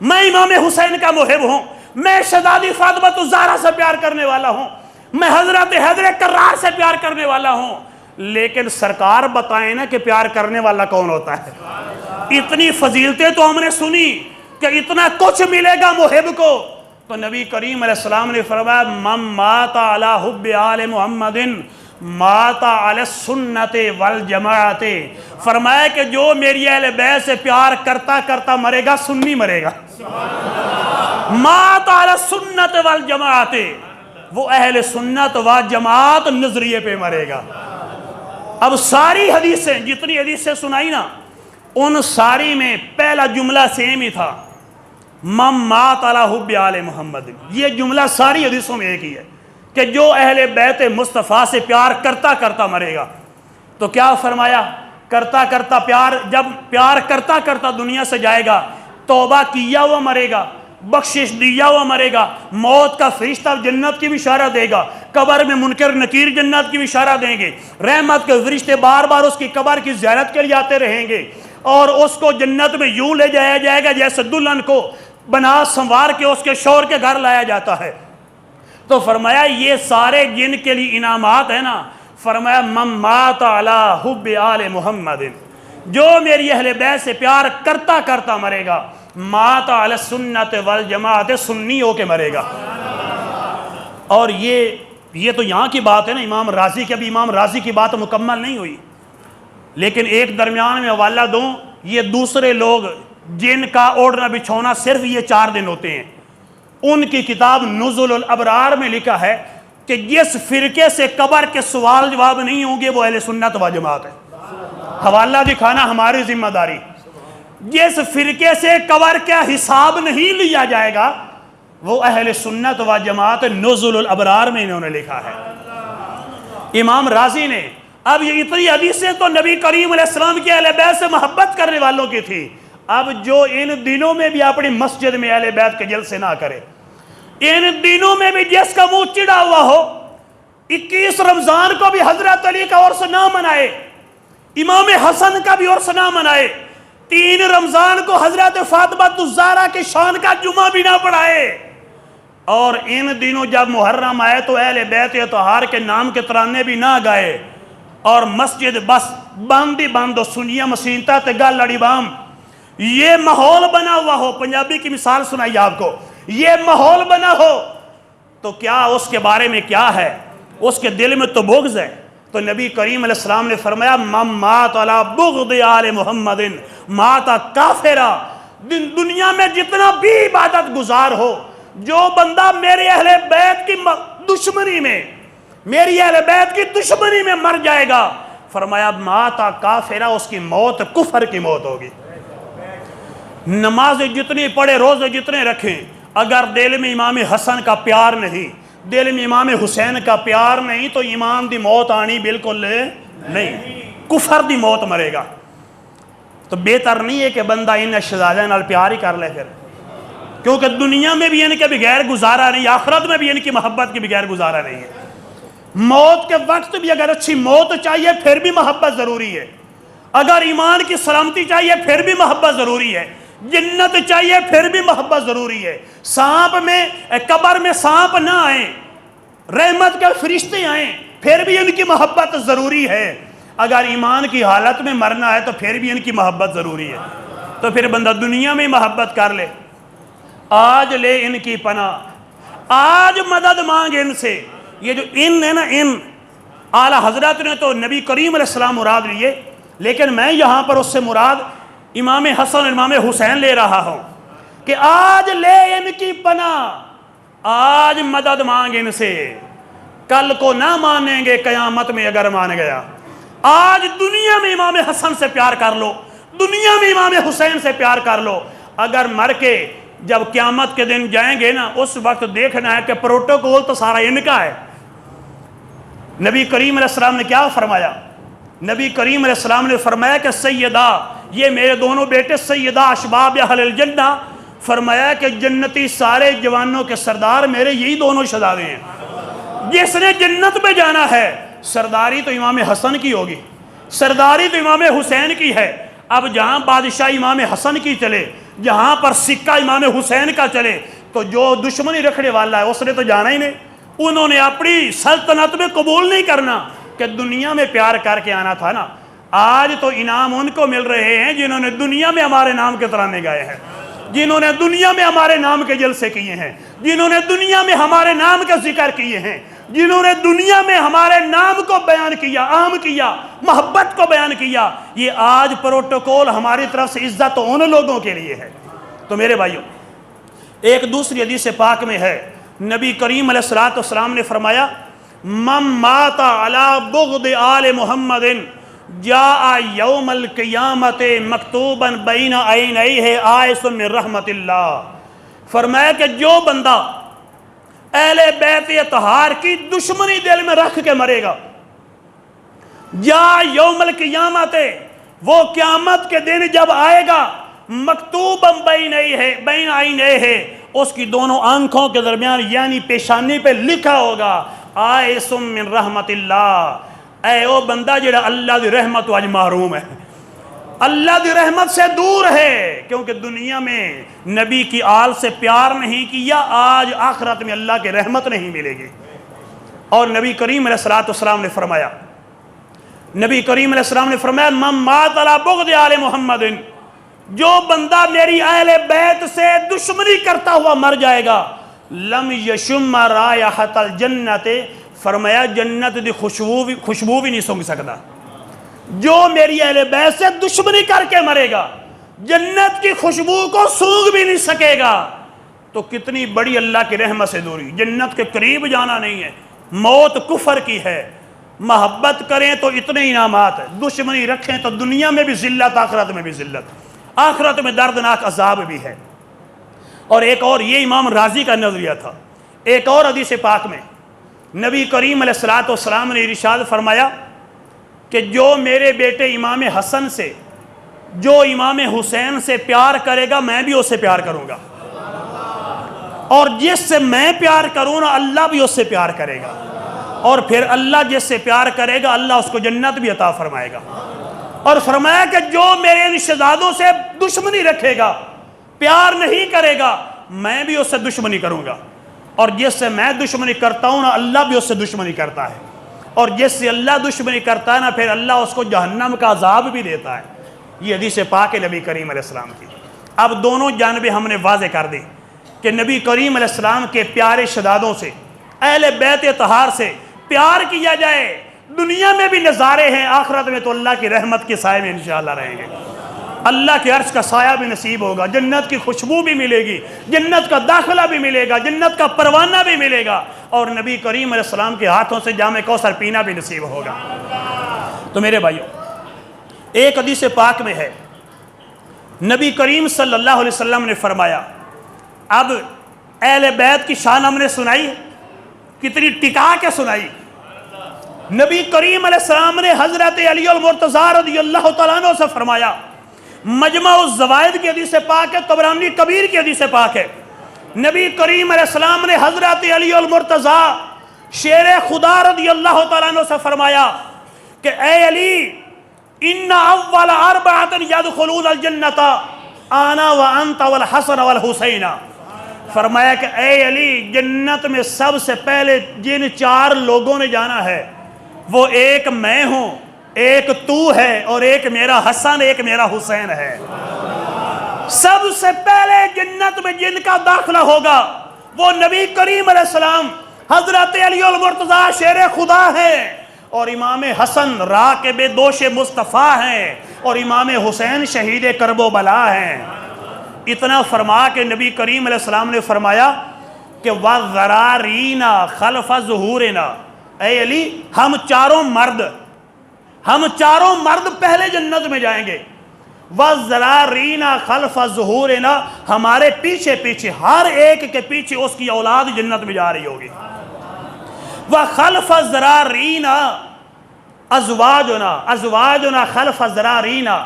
میں امام حسین کا محب ہوں، میں شہزادی فاطمہ الزہرا سے پیار کرنے والا ہوں، میں حضرت حیدر کرار سے پیار کرنے والا ہوں، لیکن سرکار بتائیں نا کہ پیار کرنے والا کون ہوتا ہے؟ اتنی فضیلتیں تو ہم نے سنی کہ اتنا کچھ ملے گا محب کو، تو نبی کریم علیہ السلام نے فرمایا من مات علی حب آل محمد مات علی السنت والجماعت، فرمایا کہ جو میری اہل بیت سے پیار کرتا کرتا مرے گا سنی مرے گا، مات علی السنت والجماعت، وہ اہل سنت و جماعت نظریے پہ مرے گا۔ اب ساری حدیثیں جتنی حدیثیں سنائی نا ان ساری میں پہلا جملہ سیم ہی تھا، من مات علی حب آل محمد، یہ جملہ ساری حدیثوں میں ایک ہی ہے کہ جو اہل بیت مصطفیٰ سے پیار کرتا کرتا مرے گا۔ تو کیا فرمایا؟ کرتا کرتا پیار، جب پیار کرتا کرتا دنیا سے جائے گا، توبہ کیا ہوا مرے گا، بخشش دیا ہوا مرے گا، موت کا فرشتہ جنت کی بشارت دے گا، قبر میں منکر نکیر جنت کی بشارت دیں گے، رحمت کے فرشتے بار بار اس کی قبر کی زیارت کے لیے آتے رہیں گے، اور اس کو جنت میں یوں لے جایا جائے گا جیسے دلہن کو بنا سنوار کے اس کے شوہر کے گھر لایا جاتا ہے۔ تو فرمایا یہ سارے جن کے لیے انعامات ہیں نا، فرمایا من مات علی حب آل محمد، جو میری اہل بیت سے پیار کرتا کرتا مرے گا، مات علی السنت والجماعت، سنی ہو کے مرے گا۔ اور یہ تو یہاں کی بات ہے نا، امام رازی کے، ابھی امام رازی کی بات مکمل نہیں ہوئی، لیکن ایک درمیان میں حوالہ دوں، یہ دوسرے لوگ جن کا اوڑھنا بچھونا صرف یہ 4 دن ہوتے ہیں، ان کی کتاب نزل الابرار میں لکھا ہے کہ جس فرقے سے قبر کے سوال جواب نہیں ہوں گے وہ اہل سنت و جماعت ہے۔ حوالہ دکھانا ہماری ذمہ داری، جس فرقے سے قبر کا حساب نہیں لیا جائے گا وہ اہل سنت و جماعت، نزل الابرار میں انہوں نے لکھا ہے امام رازی نے۔ اب یہ اتنی حدیثیں تو نبی کریم علیہ السلام کے اہل بیت سے محبت کرنے والوں کی تھی، اب جو ان دنوں میں بھی اپنی مسجد میں اہل بیت کے جلسے نہ کرے، ان دنوں میں بھی جس کا منہ چڑا ہوا ہو، 21 رمضان کو بھی حضرت علی کا عرس نہ منائے، امام حسن کا بھی عرس نہ منائے، 3 رمضان کو حضرت فاطمہ الزہرا کی شان کا جمعہ بھی نہ پڑھائے، اور ان دنوں جب محرم آئے تو اہل بیت اطہار کے نام کے ترانے بھی نہ گائے، اور مسجد بس بند ہی بند، سنیا مسینتا تے گل لڑی بام، یہ ماحول بنا ہوا ہو، پنجابی کی مثال سنائی آپ کو، یہ ماحول بنا ہو تو کیا اس کے بارے میں کیا ہے؟ اس کے دل میں تو بغض ہے۔ تو نبی کریم علیہ السلام نے فرمایا من مات علی بغض آل محمد مات کافرا، دنیا میں جتنا بھی عبادت گزار ہو، جو بندہ میرے اہل بیت کی دشمنی میں، میری اہل بیت کی دشمنی میں مر جائے گا، فرمایا مات کافرا، اس کی موت کفر کی موت ہوگی۔ نمازیں جتنی پڑھے، روزے جتنے رکھیں، اگر دل میں امام حسن کا پیار نہیں، دل میں امام حسین کا پیار نہیں، تو ایمان دی موت آنی بالکل نہیں، کفر دی موت مرے گا۔ تو بہتر نہیں ہے کہ بندہ ان شہزادیاں نال پیار ہی کر لے پھر، کیونکہ دنیا میں بھی ان کے بغیر گزارا نہیں، آخرت میں بھی ان کی محبت کے بغیر گزارا نہیں ہے۔ موت کے وقت بھی اگر اچھی موت چاہیے پھر بھی محبت ضروری ہے، اگر ایمان کی سلامتی چاہیے پھر بھی محبت ضروری ہے، جنت چاہیے پھر بھی محبت ضروری ہے۔ سانپ میں، قبر میں سانپ نہ آئیں، رحمت کے فرشتے آئیں، پھر بھی ان کی محبت ضروری ہے۔ اگر ایمان کی حالت میں مرنا ہے تو پھر بھی ان کی محبت ضروری ہے۔ تو پھر بندہ دنیا میں محبت کر لے، آج لے ان کی پناہ، آج مدد مانگ ان سے۔ یہ جو ان ہے نا، ان اعلیٰ حضرت نے تو نبی کریم علیہ السلام مراد لیے، لیکن میں یہاں پر اس سے مراد امام حسن امام حسین لے رہا ہوں کہ آج لے ان کی پناہ، آج مدد مانگ ان سے، کل کو نہ مانیں گے قیامت میں اگر مان گیا۔ آج دنیا میں امام حسن سے پیار کر لو، دنیا میں امام حسین سے پیار کر لو، اگر مر کے جب قیامت کے دن جائیں گے نا، اس وقت دیکھنا ہے کہ پروٹوکول تو سارا ان کا ہے۔ نبی کریم علیہ السلام نے کیا فرمایا؟ نبی کریم علیہ السلام نے فرمایا کہ سیدہ، یہ میرے دونوں بیٹے سیدہ اشباب اہل الجنہ، فرمایا کہ جنتی سارے جوانوں کے سردار میرے یہی دونوں شہزادے ہیں۔ جس نے جنت میں جانا ہے سرداری تو امام حسن کی ہوگی، سرداری تو امام حسین کی ہے۔ اب جہاں بادشاہ امام حسن کی چلے، جہاں پر سکہ امام حسین کا چلے، تو جو دشمنی رکھنے والا ہے اس نے تو جانا ہی نہیں۔ انہوں نے اپنی سلطنت میں قبول نہیں کرنا کہ دنیا میں پیار کر کے آنا تھا نا۔ آج تو انعام ان کو مل رہے ہیں جنہوں نے دنیا میں ہمارے نام کے ترانے گائے ہیں، جنہوں نے دنیا میں ہمارے نام کے جلسے کیے ہیں، جنہوں نے دنیا میں ہمارے نام کا ذکر کیے ہیں، جنہوں نے دنیا میں ہمارے نام کو بیان کیا، عام کیا، محبت کو بیان کیا۔ یہ آج پروٹوکول ہماری طرف سے عزت ان لوگوں کے لیے ہے۔ تو میرے بھائیوں، ایک دوسری حدیث پاک میں ہے، نبی کریم علیہ السلام نے فرمایا من مات علی بغض آل محمد جاء یوم القیامت مکتوبا بین عینیہ آئس من رحمت اللہ۔ فرمایا کہ جو بندہ اہل بیت اطہار کی دشمنی دل میں رکھ کے مرے گا، جاء یوم القیامت، وہ قیامت کے دن جب آئے گا، مکتوبا بین عینیہ، اس کی دونوں آنکھوں کے درمیان یعنی پیشانی پہ لکھا ہوگا آئس من رحمت اللہ، اے او بندہ جڑا اللہ دی رحمت آج محروم ہے، اللہ دی رحمت سے دور ہے، کیونکہ دنیا میں نبی کی آل سے پیار نہیں کیا، آج آخرت میں اللہ کی رحمت نہیں ملے گی۔ اور نبی کریم علیہ السلام نے فرمایا، نبی کریم علیہ السلام نے فرمایا من مات علی بغض آل محمد، جو بندہ میری اہل بیت سے دشمنی کرتا ہوا مر جائے گا، لم یشم رائحۃ الجنت، فرمایا جنت دی خوشبو بھی نہیں سونگ سکتا۔ جو میری اہل بیت سے دشمنی کر کے مرے گا جنت کی خوشبو کو سونگ بھی نہیں سکے گا۔ تو کتنی بڑی اللہ کی رحمت سے دوری، جنت کے قریب جانا نہیں ہے، موت کفر کی ہے۔ محبت کریں تو اتنے انعامات، دشمنی رکھیں تو دنیا میں بھی ذلت، آخرت میں بھی ذلت، آخرت میں دردناک عذاب بھی ہے۔ اور ایک اور یہ امام راضی کا نظریہ تھا۔ ایک اور حدیث پاک میں نبی کریم علیہ السلام نے ارشاد فرمایا کہ جو میرے بیٹے امام حسن سے، جو امام حسین سے پیار کرے گا میں بھی اس سے پیار کروں گا، اور جس سے میں پیار کروں نا اللہ بھی اس سے پیار کرے گا، اور پھر اللہ جس سے پیار کرے گا اللہ اس کو جنت بھی عطا فرمائے گا۔ اور فرمایا کہ جو میرے ان شہزادوں سے دشمنی رکھے گا، پیار نہیں کرے گا، میں بھی اس سے دشمنی کروں گا، اور جس سے میں دشمنی کرتا ہوں نا اللہ بھی اس سے دشمنی کرتا ہے، اور جس سے اللہ دشمنی کرتا ہے نا پھر اللہ اس کو جہنم کا عذاب بھی دیتا ہے۔ یہ حدیث پاک ہے نبی کریم علیہ السلام کی۔ اب دونوں جانبیں ہم نے واضح کر دی کہ نبی کریم علیہ السلام کے پیارے شہزادوں سے، اہل بیت طہار سے پیار کیا جائے۔ دنیا میں بھی نظارے ہیں، آخرت میں تو اللہ کی رحمت کے سائے میں انشاءاللہ رہیں گے، اللہ کے عرش کا سایہ بھی نصیب ہوگا، جنت کی خوشبو بھی ملے گی، جنت کا داخلہ بھی ملے گا، جنت کا پروانہ بھی ملے گا، اور نبی کریم علیہ السلام کے ہاتھوں سے جام کوثر پینا بھی نصیب ہوگا۔ تو میرے بھائیوں، ایک حدیث پاک میں ہے نبی کریم صلی اللہ علیہ وسلم نے فرمایا، اب اہل بیت کی شان ہم نے سنائی، کتنی ٹکا کے سنائی۔ نبی کریم علیہ السلام نے حضرت علی المرتضیٰ رضی اللہ تعالیٰ عنہ سے فرمایا، مجمع الزوائد کی حدیث پاک ہے، طبرانی کبیر کی حدیث پاک ہے، نبی کریم علیہ السلام نے حضرت علی المرتضیٰ شیر خدا رضی اللہ تعالیٰ عنہ سے فرمایا کہ اے علی، ان اول اربعۃ یدخلون الجنۃ انا وانت والحسن والحسین، فرمایا کہ اے علی، جنت میں سب سے پہلے جن 4 لوگوں نے جانا ہے وہ ایک میں ہوں، ایک تو ہے، اور ایک میرا حسن، ایک میرا حسین ہے۔ سب سے پہلے جنت میں جن کا داخلہ ہوگا وہ نبی کریم علیہ السلام، حضرت علی المرتضیٰ شیر خدا ہیں، اور امام حسن راکب دوش مصطفیٰ ہیں، اور امام حسین شہید کرب و بلا ہیں۔ اتنا فرما کے نبی کریم علیہ السلام نے فرمایا کہ وَذَرَارِينَ خَلْفَ ظُهُورِنَا، اے علی، ہم چاروں مرد پہلے جنت میں جائیں گے، وَذَرَارِينَ خَلْفَ ظُهُورِنَا، ہمارے پیچھے پیچھے، ہر ایک کے پیچھے اس کی اولاد جنت میں جا رہی ہوگی۔ وَخَلْفَ ذَرَارِينَ ازواجنا خلف ذرارینا،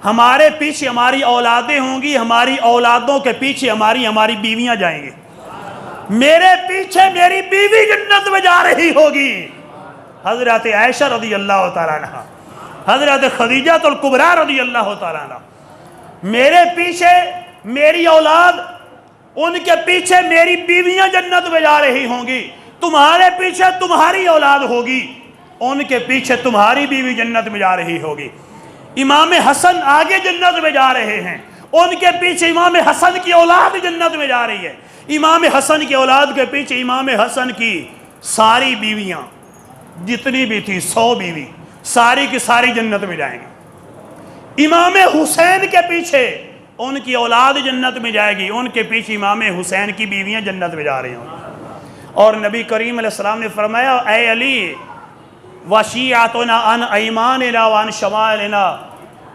ہمارے پیچھے ہماری اولادیں ہوں گی، ہماری اولادوں کے پیچھے ہماری بیویاں جائیں گی، میرے پیچھے میری بیوی جنت میں جا رہی ہوگی۔ حضرت عائشہ رضی اللہ تعالیٰ عنہ، حضرت خدیجہ الکبریٰ رضی اللہ تعالیٰ عنہ، میرے پیچھے میری اولاد، ان کے پیچھے میری بیویاں جنت میں جا رہی ہوں گی، تمہارے پیچھے تمہاری اولاد ہوگی، ان کے پیچھے تمہاری بیوی جنت میں جا رہی ہوگی۔ امام حسن آگے جنت میں جا رہے ہیں، ان کے پیچھے امام حسن کی اولاد جنت میں جا رہی ہے، امام حسن کی اولاد کے پیچھے امام حسن کی ساری بیویاں جتنی بھی تھی 100 بیوی ساری کی ساری جنت میں جائیں گی۔ امام حسین کے پیچھے ان کی اولاد جنت میں جائے گی، ان کے پیچھے امام حسین کی بیویاں جنت میں جا رہی ہوں۔ اور نبی کریم علیہ السلام نے فرمایا اے علی وشیعتنا عن ایماننا وعن شمائلنا،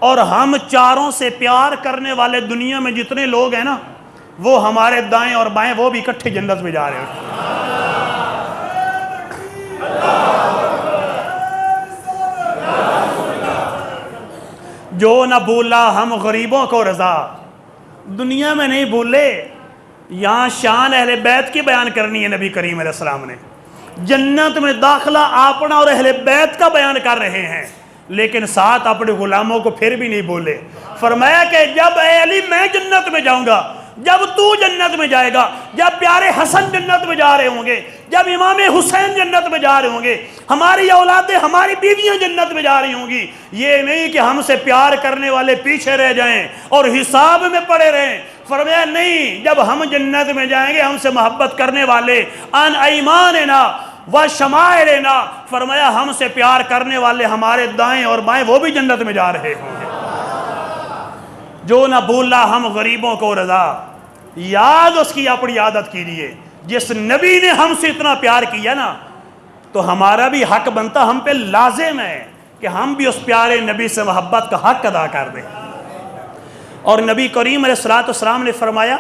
اور ہم چاروں سے پیار کرنے والے دنیا میں جتنے لوگ ہیں نا، وہ ہمارے دائیں اور بائیں وہ بھی اکٹھے جنت میں جا رہے ہیں۔ جو نہ بھولا ہم غریبوں کو رضا، دنیا میں نہیں بھولے، یہاں شان اہل بیت کی بیان کرنی ہے۔ نبی کریم علیہ السلام نے جنت میں داخلہ اپنا اور اہل بیت کا بیان کر رہے ہیں، لیکن ساتھ اپنے غلاموں کو پھر بھی نہیں بولے۔ فرمایا کہ جب اے علی میں جنت میں جاؤں گا، جب تو جنت میں جائے گا، جب پیارے حسن جنت میں جا رہے ہوں گے، جب امام حسین جنت میں جا رہے ہوں گے، ہماری اولادیں ہماری بیویاں جنت میں جا رہی ہوں گی، یہ نہیں کہ ہم سے پیار کرنے والے پیچھے رہ جائیں اور حساب میں پڑے رہیں۔ فرمایا نہیں، جب ہم جنت میں جائیں گے ہم سے محبت کرنے والے ان ایماننا و شمائلنا، فرمایا ہم سے پیار کرنے والے ہمارے دائیں اور بائیں وہ بھی جنت میں جا رہے ہوں گے۔ جو نہ بھولا ہم غریبوں کو رضا، یاد اس کی اپنی عادت کیجیے، جس نبی نے ہم سے اتنا پیار کیا نا، تو ہمارا بھی حق بنتا، ہم پہ لازم ہے کہ ہم بھی اس پیارے نبی سے محبت کا حق ادا کر دیں۔ اور نبی کریم علیہ السلام نے فرمایا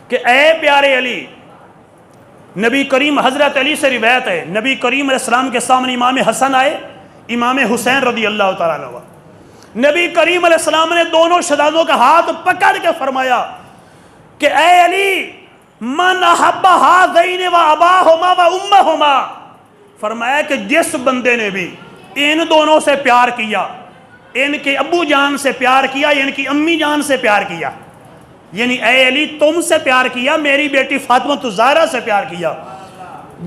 کہ اے پیارے علی، نبی کریم حضرت علی سے روایت ہے، نبی کریم علیہ السلام کے سامنے امام حسن آئے، امام حسین رضی اللہ تعالیٰ عنہ، نبی کریم علیہ السلام نے دونوں شہزادوں کا ہاتھ پکڑ کے فرمایا کہ اے علی من احب ہذین و اباہما و امہما، فرمایا کہ جس بندے نے بھی ان دونوں سے پیار کیا، ان کے ابو جان سے پیار کیا، ان کی امی جان سے پیار کیا، یعنی اے علی تم سے پیار کیا، میری بیٹی فاطمہ الزہرا سے پیار کیا،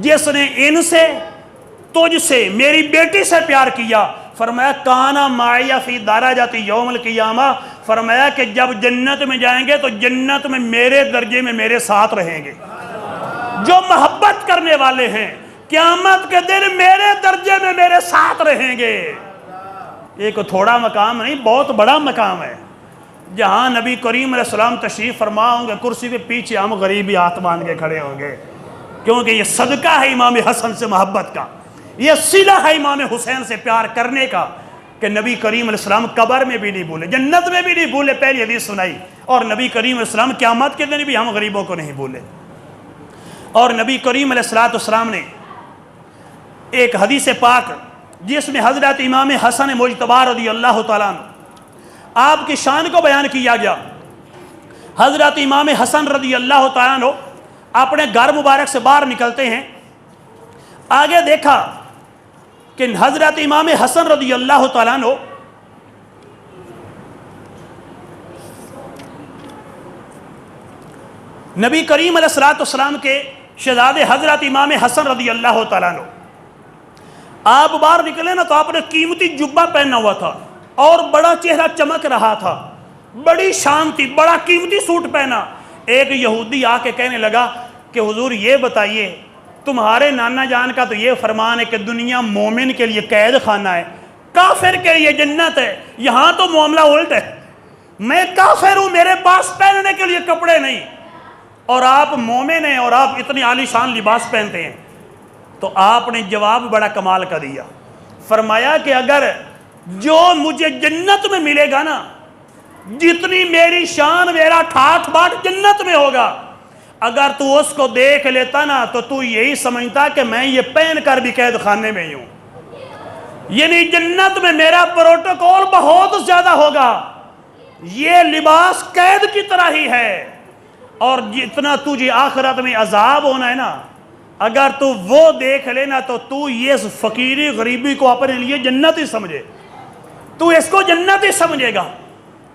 جس نے ان سے، تجھ سے، میری بیٹی سے پیار کیا، فرمایا کانا معی فی درجۃ یوم القیامہ، فرمایا کہ جب جنت میں جائیں گے تو جنت میں میرے درجے میں میرے ساتھ رہیں گے۔ جو محبت کرنے والے ہیں قیامت کے دن میرے درجے میں میرے ساتھ رہیں گے۔ ایک تھوڑا مقام نہیں، بہت بڑا مقام ہے، جہاں نبی کریم علیہ السلام تشریف فرما ہوں گے، کرسی کے پیچھے ہم غریبی ہاتھ باندھ کے کھڑے ہوں گے، کیونکہ یہ صدقہ ہے امام حسن سے محبت کا، یہ صلہ ہے امام حسین سے پیار کرنے کا، کہ نبی کریم علیہ السلام قبر میں بھی نہیں بھولے، جنت میں بھی نہیں بھولے، پہلی حدیث سنائی، اور نبی کریم علیہ السلام قیامت کے دن بھی ہم غریبوں کو نہیں بھولے۔ اور نبی کریم علیہ السلام نے ایک حدیث پاک جس میں حضرت امام حسن مجتبی رضی اللہ تعالیٰ عنہ آپ کی شان کو بیان کیا گیا، حضرت امام حسن رضی اللہ تعالیٰ عنہ اپنے گھر مبارک سے باہر نکلتے ہیں، آگے دیکھا کہ حضرت امام حسن رضی اللہ تعالیٰ عنہ نبی کریم علیہ السلام کے شہزادے حضرت امام حسن رضی اللہ تعالیٰ عنہ آپ باہر نکلے نا تو آپ نے قیمتی جبہ پہنا ہوا تھا اور بڑا چہرہ چمک رہا تھا، بڑی شان تھی، بڑا قیمتی سوٹ پہنا۔ ایک یہودی آ کے کہنے لگا کہ حضور یہ بتائیے، تمہارے نانا جان کا تو یہ فرمان ہے کہ دنیا مومن کے لیے قید خانہ ہے، کافر کے لیے جنت ہے، یہاں تو معاملہ الٹ ہے، میں کافر ہوں، میرے پاس پہننے کے لیے کپڑے نہیں، اور آپ مومن ہیں اور آپ اتنی عالی شان لباس پہنتے ہیں۔ تو آپ نے جواب بڑا کمال کا دیا، فرمایا کہ اگر جو مجھے جنت میں ملے گا نا، جتنی میری شان، میرا ٹھاٹھ باٹھ جنت میں ہوگا، اگر تو اس کو دیکھ لیتا نا تو تو یہی سمجھتا کہ میں یہ پہن کر بھی قید خانے میں ہی ہوں۔ یعنی جنت میں میرا پروٹوکول بہت زیادہ ہوگا، یہ لباس قید کی طرح ہی ہے، اور جتنا تجھے آخرت میں عذاب ہونا ہے نا، اگر تو وہ دیکھ لینا تو یہ فقیری غریبی کو اپنے لیے جنت ہی سمجھے، تو اس کو جنت ہی سمجھے گا۔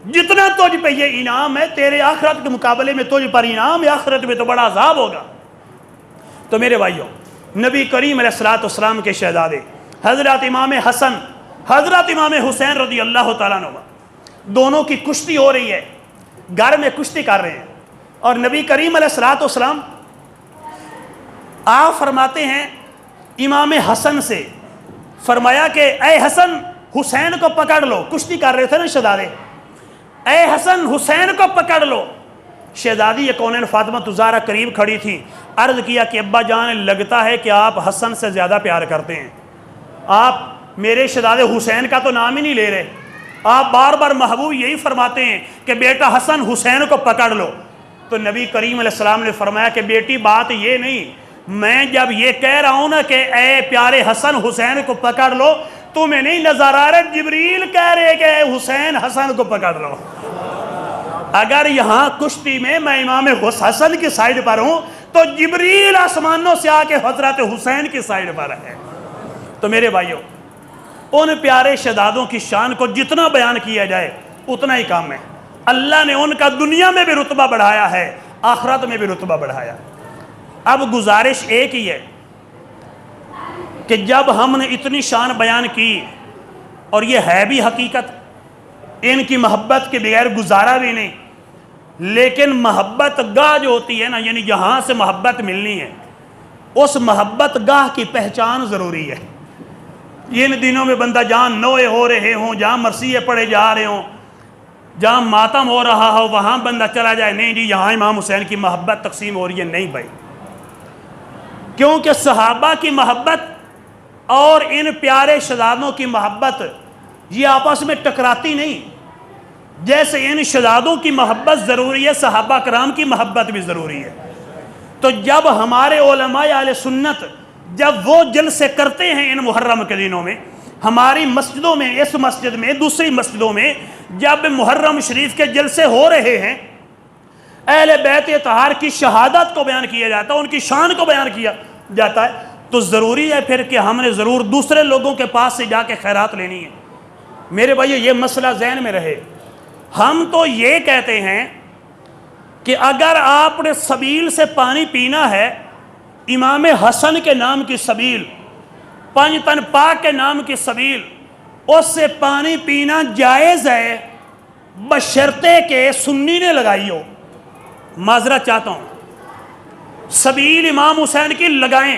جتنا تجھ پہ یہ انعام ہے تیرے آخرت کے مقابلے میں تجھ پر انعام ہے، آخرت میں تو بڑا عذاب ہوگا۔ تو میرے بھائیوں، نبی کریم علیہ السلام کے شہزادے حضرت امام حسن، حضرت امام حسین رضی اللہ تعالیٰ عنہ، دونوں کی کشتی ہو رہی ہے، گھر میں کشتی کر رہے ہیں، اور نبی کریم علیہ السلام آپ فرماتے ہیں امام حسن سے، فرمایا کہ اے حسن حسین کو پکڑ لو، کشتی کر رہے تھے نا شہزادے، اے حسن حسین کو پکڑ لو۔ شہزادی کونین فاطمہ الزہرا قریب کھڑی تھی، عرض کیا کہ ابا جان لگتا ہے کہ آپ حسن سے زیادہ پیار کرتے ہیں، آپ میرے شہزادے حسین کا تو نام ہی نہیں لے رہے، آپ بار بار محبوب یہی فرماتے ہیں کہ بیٹا حسن حسین کو پکڑ لو۔ تو نبی کریم علیہ السلام نے فرمایا کہ بیٹی بات یہ نہیں، میں جب یہ کہہ رہا ہوں نا کہ اے پیارے حسن حسین کو پکڑ لو، تمہیں نہیں نظر آ رہے جبریل کہہ رہے کہ اے حسین حسن کو پکڑ لو۔ اگر یہاں کشتی میں امام حسن کی سائیڈ پر ہوں تو جبریل آسمانوں سے آ کے حضرت حسین کی سائیڈ پر ہے۔ تو میرے بھائیوں، ان پیارے شہزادوں کی شان کو جتنا بیان کیا جائے اتنا ہی کام ہے۔ اللہ نے ان کا دنیا میں بھی رتبہ بڑھایا ہے، آخرت میں بھی رتبہ بڑھایا۔ اب گزارش ایک ہی ہے کہ جب ہم نے اتنی شان بیان کی، اور یہ ہے بھی حقیقت، ان کی محبت کے بغیر گزارا بھی نہیں، لیکن محبت گاہ جو ہوتی ہے نا، یعنی جہاں سے محبت ملنی ہے، اس محبت گاہ کی پہچان ضروری ہے۔ ان دنوں میں بندہ جہاں نوئے ہو رہے ہوں، جہاں مرثیے پڑھے جا رہے ہوں، جہاں ماتم ہو رہا ہو، وہاں بندہ چلا جائے، نہیں جی یہاں امام حسین کی محبت تقسیم ہو رہی ہے، نہیں بھائی، کیونکہ صحابہ کی محبت اور ان پیارے شہزادوں کی محبت یہ آپس میں ٹکراتی نہیں۔ جیسے ان شہزادوں کی محبت ضروری ہے، صحابہ کرام کی محبت بھی ضروری ہے۔ تو جب ہمارے علماء اہل سنت جب وہ جلسے کرتے ہیں ان محرم کے دنوں میں، ہماری مسجدوں میں، اس مسجد میں، دوسری مسجدوں میں جب محرم شریف کے جلسے ہو رہے ہیں، اہل بیت اطہار کی شہادت کو بیان کیا جاتا ہے، ان کی شان کو بیان کیا جاتا ہے، تو ضروری ہے پھر کہ ہم نے ضرور دوسرے لوگوں کے پاس سے جا کے خیرات لینی ہے۔ میرے بھائیو، یہ مسئلہ ذہن میں رہے۔ ہم تو یہ کہتے ہیں کہ اگر آپ نے سبیل سے پانی پینا ہے، امام حسن کے نام کی سبیل، پنج تن پاک کے نام کی سبیل، اس سے پانی پینا جائز ہے، بشرطے کہ سنی نے لگائی ہو۔ معذرت چاہتا ہوں، سبیل امام حسین کی لگائیں،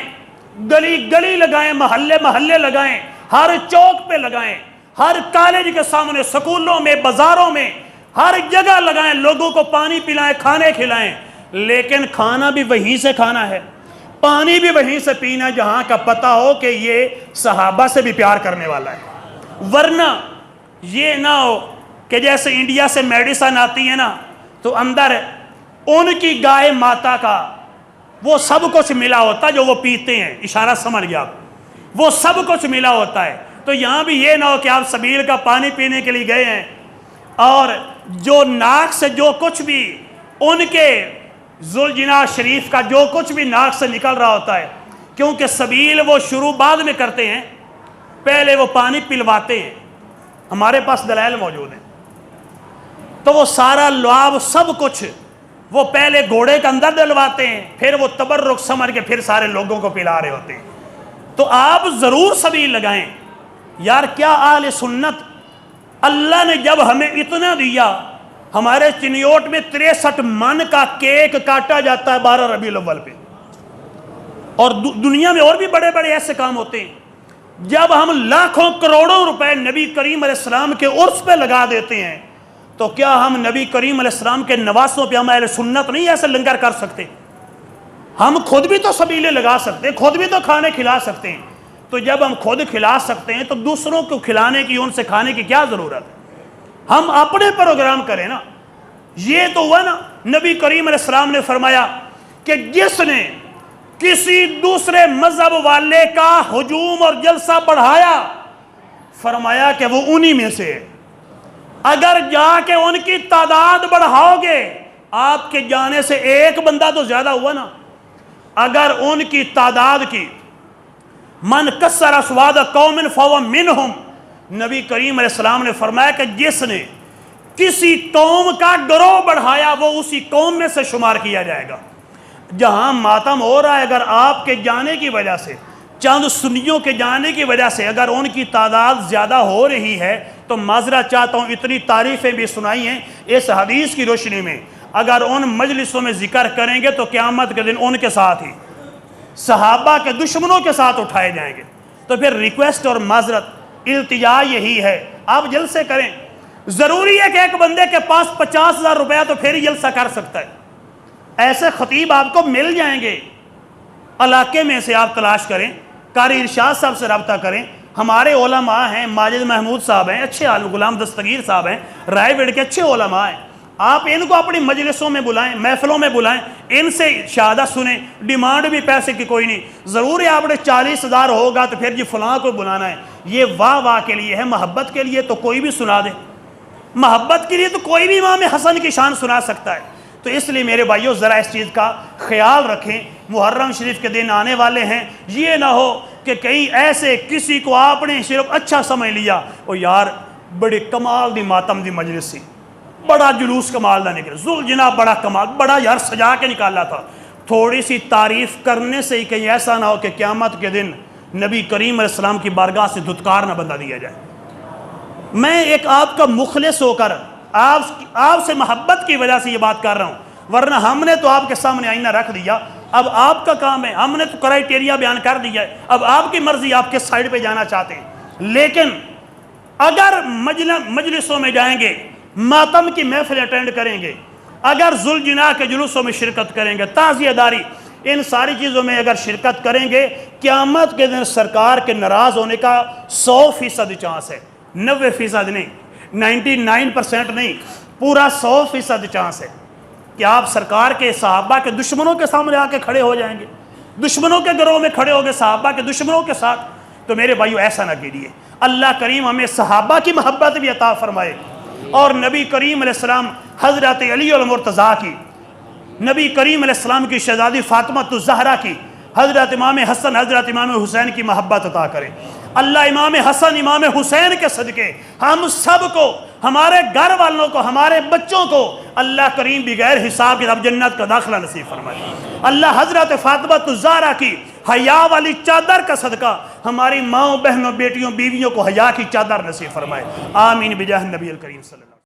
گلی گلی لگائیں، محلے محلے لگائیں، ہر چوک پہ لگائیں، ہر کالج کے سامنے، سکولوں میں، بازاروں میں، ہر جگہ لگائیں، لوگوں کو پانی پلائیں، کھانے کھلائیں، لیکن کھانا بھی وہیں سے کھانا ہے، پانی بھی وہیں سے پینا جہاں کا پتہ ہو کہ یہ صحابہ سے بھی پیار کرنے والا ہے۔ ورنہ یہ نہ ہو کہ جیسے انڈیا سے میڈیسن آتی ہے نا، تو اندر ان کی گائے ماتا کا وہ سب کچھ ملا ہوتا ہے جو وہ پیتے ہیں، اشارہ سمجھ گیا آپ، وہ سب کچھ ملا ہوتا ہے۔ تو یہاں بھی یہ نہ ہو کہ آپ سبیل کا پانی پینے کے لیے گئے ہیں اور جو ناک سے جو کچھ بھی ان کے ذوالجناح شریف کا جو کچھ بھی ناک سے نکل رہا ہوتا ہے، کیونکہ سبیل وہ شروع بعد میں کرتے ہیں، پہلے وہ پانی پلواتے ہیں، ہمارے پاس دلائل موجود ہیں، تو وہ سارا لعاب سب کچھ وہ پہلے گھوڑے کے اندر ڈلواتے ہیں، پھر وہ تبرک سمجھ کے پھر سارے لوگوں کو پلا رہے ہوتے ہیں۔ تو آپ ضرور سبیل لگائیں۔ یار کیا اہل سنت، اللہ نے جب ہمیں اتنا دیا، ہمارے چنیوٹ میں 63 من کا کیک کاٹا جاتا ہے 12 ربیع الاول پہ، اور دنیا میں اور بھی بڑے بڑے ایسے کام ہوتے ہیں، جب ہم لاکھوں کروڑوں روپے نبی کریم علیہ السلام کے عرس پہ لگا دیتے ہیں، تو کیا ہم نبی کریم علیہ السلام کے نواسوں پہ ہم اہل سنت نہیں ایسے لنگر کر سکتے؟ ہم خود بھی تو سبیلیں لگا سکتے ہیں، خود بھی تو کھانے کھلا سکتے ہیں۔ تو جب ہم خود کھلا سکتے ہیں تو دوسروں کو کھلانے کی، ان سے کھانے کی کیا ضرورت ہے؟ ہم اپنے پروگرام کریں نا۔ یہ تو ہوا نا، نبی کریم علیہ السلام نے فرمایا کہ جس نے کسی دوسرے مذہب والے کا ہجوم اور جلسہ بڑھایا، فرمایا کہ وہ انہی میں سے ہے۔ اگر جا کے ان کی تعداد بڑھاؤ گے، آپ کے جانے سے ایک بندہ تو زیادہ ہوا نا، اگر ان کی تعداد کی من کسر اسواد قوم فهو منہم، نبی کریم علیہ السلام نے فرمایا کہ جس نے کسی قوم کا گروہ بڑھایا وہ اسی قوم میں سے شمار کیا جائے گا۔ جہاں ماتم ہو رہا ہے، اگر آپ کے جانے کی وجہ سے، چند سنیوں کے جانے کی وجہ سے اگر ان کی تعداد زیادہ ہو رہی ہے تو معذرت چاہتا ہوں، اتنی تعریفیں بھی سنائی ہیں اس حدیث کی روشنی میں، اگر ان مجلسوں میں ذکر کریں گے تو قیامت کے دن ان کے ساتھ ہی صحابہ کے دشمنوں کے ساتھ اٹھائے جائیں گے۔ تو پھر ریکویسٹ اور معذرت التجا یہی ہے، آپ جلسے کریں، ضروری ہے کہ ایک بندے کے پاس 50,000 روپیہ تو پھر ہی جلسہ کر سکتا ہے، ایسے خطیب آپ کو مل جائیں گے، علاقے میں سے آپ تلاش کریں، قاری ارشاد صاحب سے رابطہ کریں، ہمارے علماء ہیں، ماجد محمود صاحب ہیں، اچھے عالم، غلام دستگیر صاحب ہیں، رائے ویڈ کے اچھے علماء ہیں، آپ ان کو اپنی مجلسوں میں بلائیں، محفلوں میں بلائیں، ان سے شہادت سنیں، ڈیمانڈ بھی پیسے کی کوئی نہیں، ضرور ہے آپ نے 40,000 ہوگا تو پھر جی فلاں کو بلانا ہے، یہ واہ واہ کے لیے ہے، محبت کے لیے تو کوئی بھی سنا دے، محبت کے لیے تو کوئی بھی امام حسن کی شان سنا سکتا ہے۔ تو اس لیے میرے بھائیوں ذرا اس چیز کا خیال رکھیں، محرم شریف کے دن آنے والے ہیں، یہ نہ ہو کہ کہیں ایسے کسی کو آپ نے صرف اچھا سمجھ لیا، او یار بڑے کمال دی ماتم دی مجلس سی، بڑا جلوس کمال دا نکل، ذوالجناح بڑا کمال، بڑا یار سجا کے نکالا تھا۔ تھوڑی سی تعریف کرنے سے ہی کہیں ایسا نہ ہو کہ قیامت کے دن نبی کریم علیہ السلام کی بارگاہ سے دھتکار نہ بندہ دیا جائے۔ میں ایک آپ کا مخلص ہو کر آپ سے محبت کی وجہ سے یہ بات کر رہا ہوں، ورنہ ہم نے تو آپ کے سامنے آئینہ رکھ دیا، اب آپ کا کام ہے، ہم نے تو کرائیٹیریا بیان کر دیا ہے، اب آپ کی مرضی، آپ کس سائیڈ پہ جانا چاہتے ہیں۔ لیکن اگر مجلسوں میں جائیں گے، ماتم کی محفل اٹینڈ کریں گے، اگر ذوالجناح کے جلوسوں میں شرکت کریں گے، تعزیہ داری، ان ساری چیزوں میں اگر شرکت کریں گے، قیامت کے دن سرکار کے ناراض ہونے کا 100% چانس ہے، 90% نہیں، 99% نہیں، پورا 100% چانس ہے کہ آپ سرکار کے صحابہ کے دشمنوں کے سامنے آ کے کھڑے ہو جائیں گے، دشمنوں کے گروہ میں کھڑے ہو گے صحابہ کے دشمنوں کے ساتھ۔ تو میرے بھائیو ایسا نہ کیجیے، اللہ کریم ہمیں صحابہ کی محبت بھی عطا فرمائے، اور نبی کریم علیہ السلام حضرت علی المرتضیٰ کی، نبی کریم علیہ السلام کی شہزادی فاطمہ الزہرا کی، حضرت امام حسن حضرت امام حسین کی محبت عطا کرے۔ اللہ امام حسن امام حسین کے صدقے ہم سب کو، ہمارے گھر والوں کو، ہمارے بچوں کو اللہ کریم بغیر حساب کتاب جنت کا داخلہ نصیب فرمائے۔ اللہ حضرت فاطمہ الزہرا کی حیا والی چادر کا صدقہ ہماری ماؤں، بہنوں، بیٹیوں، بیویوں کو حیا کی چادر نصیب فرمائے۔ آمین بجاہ النبی الکریم صلی اللہ علیہ وسلم۔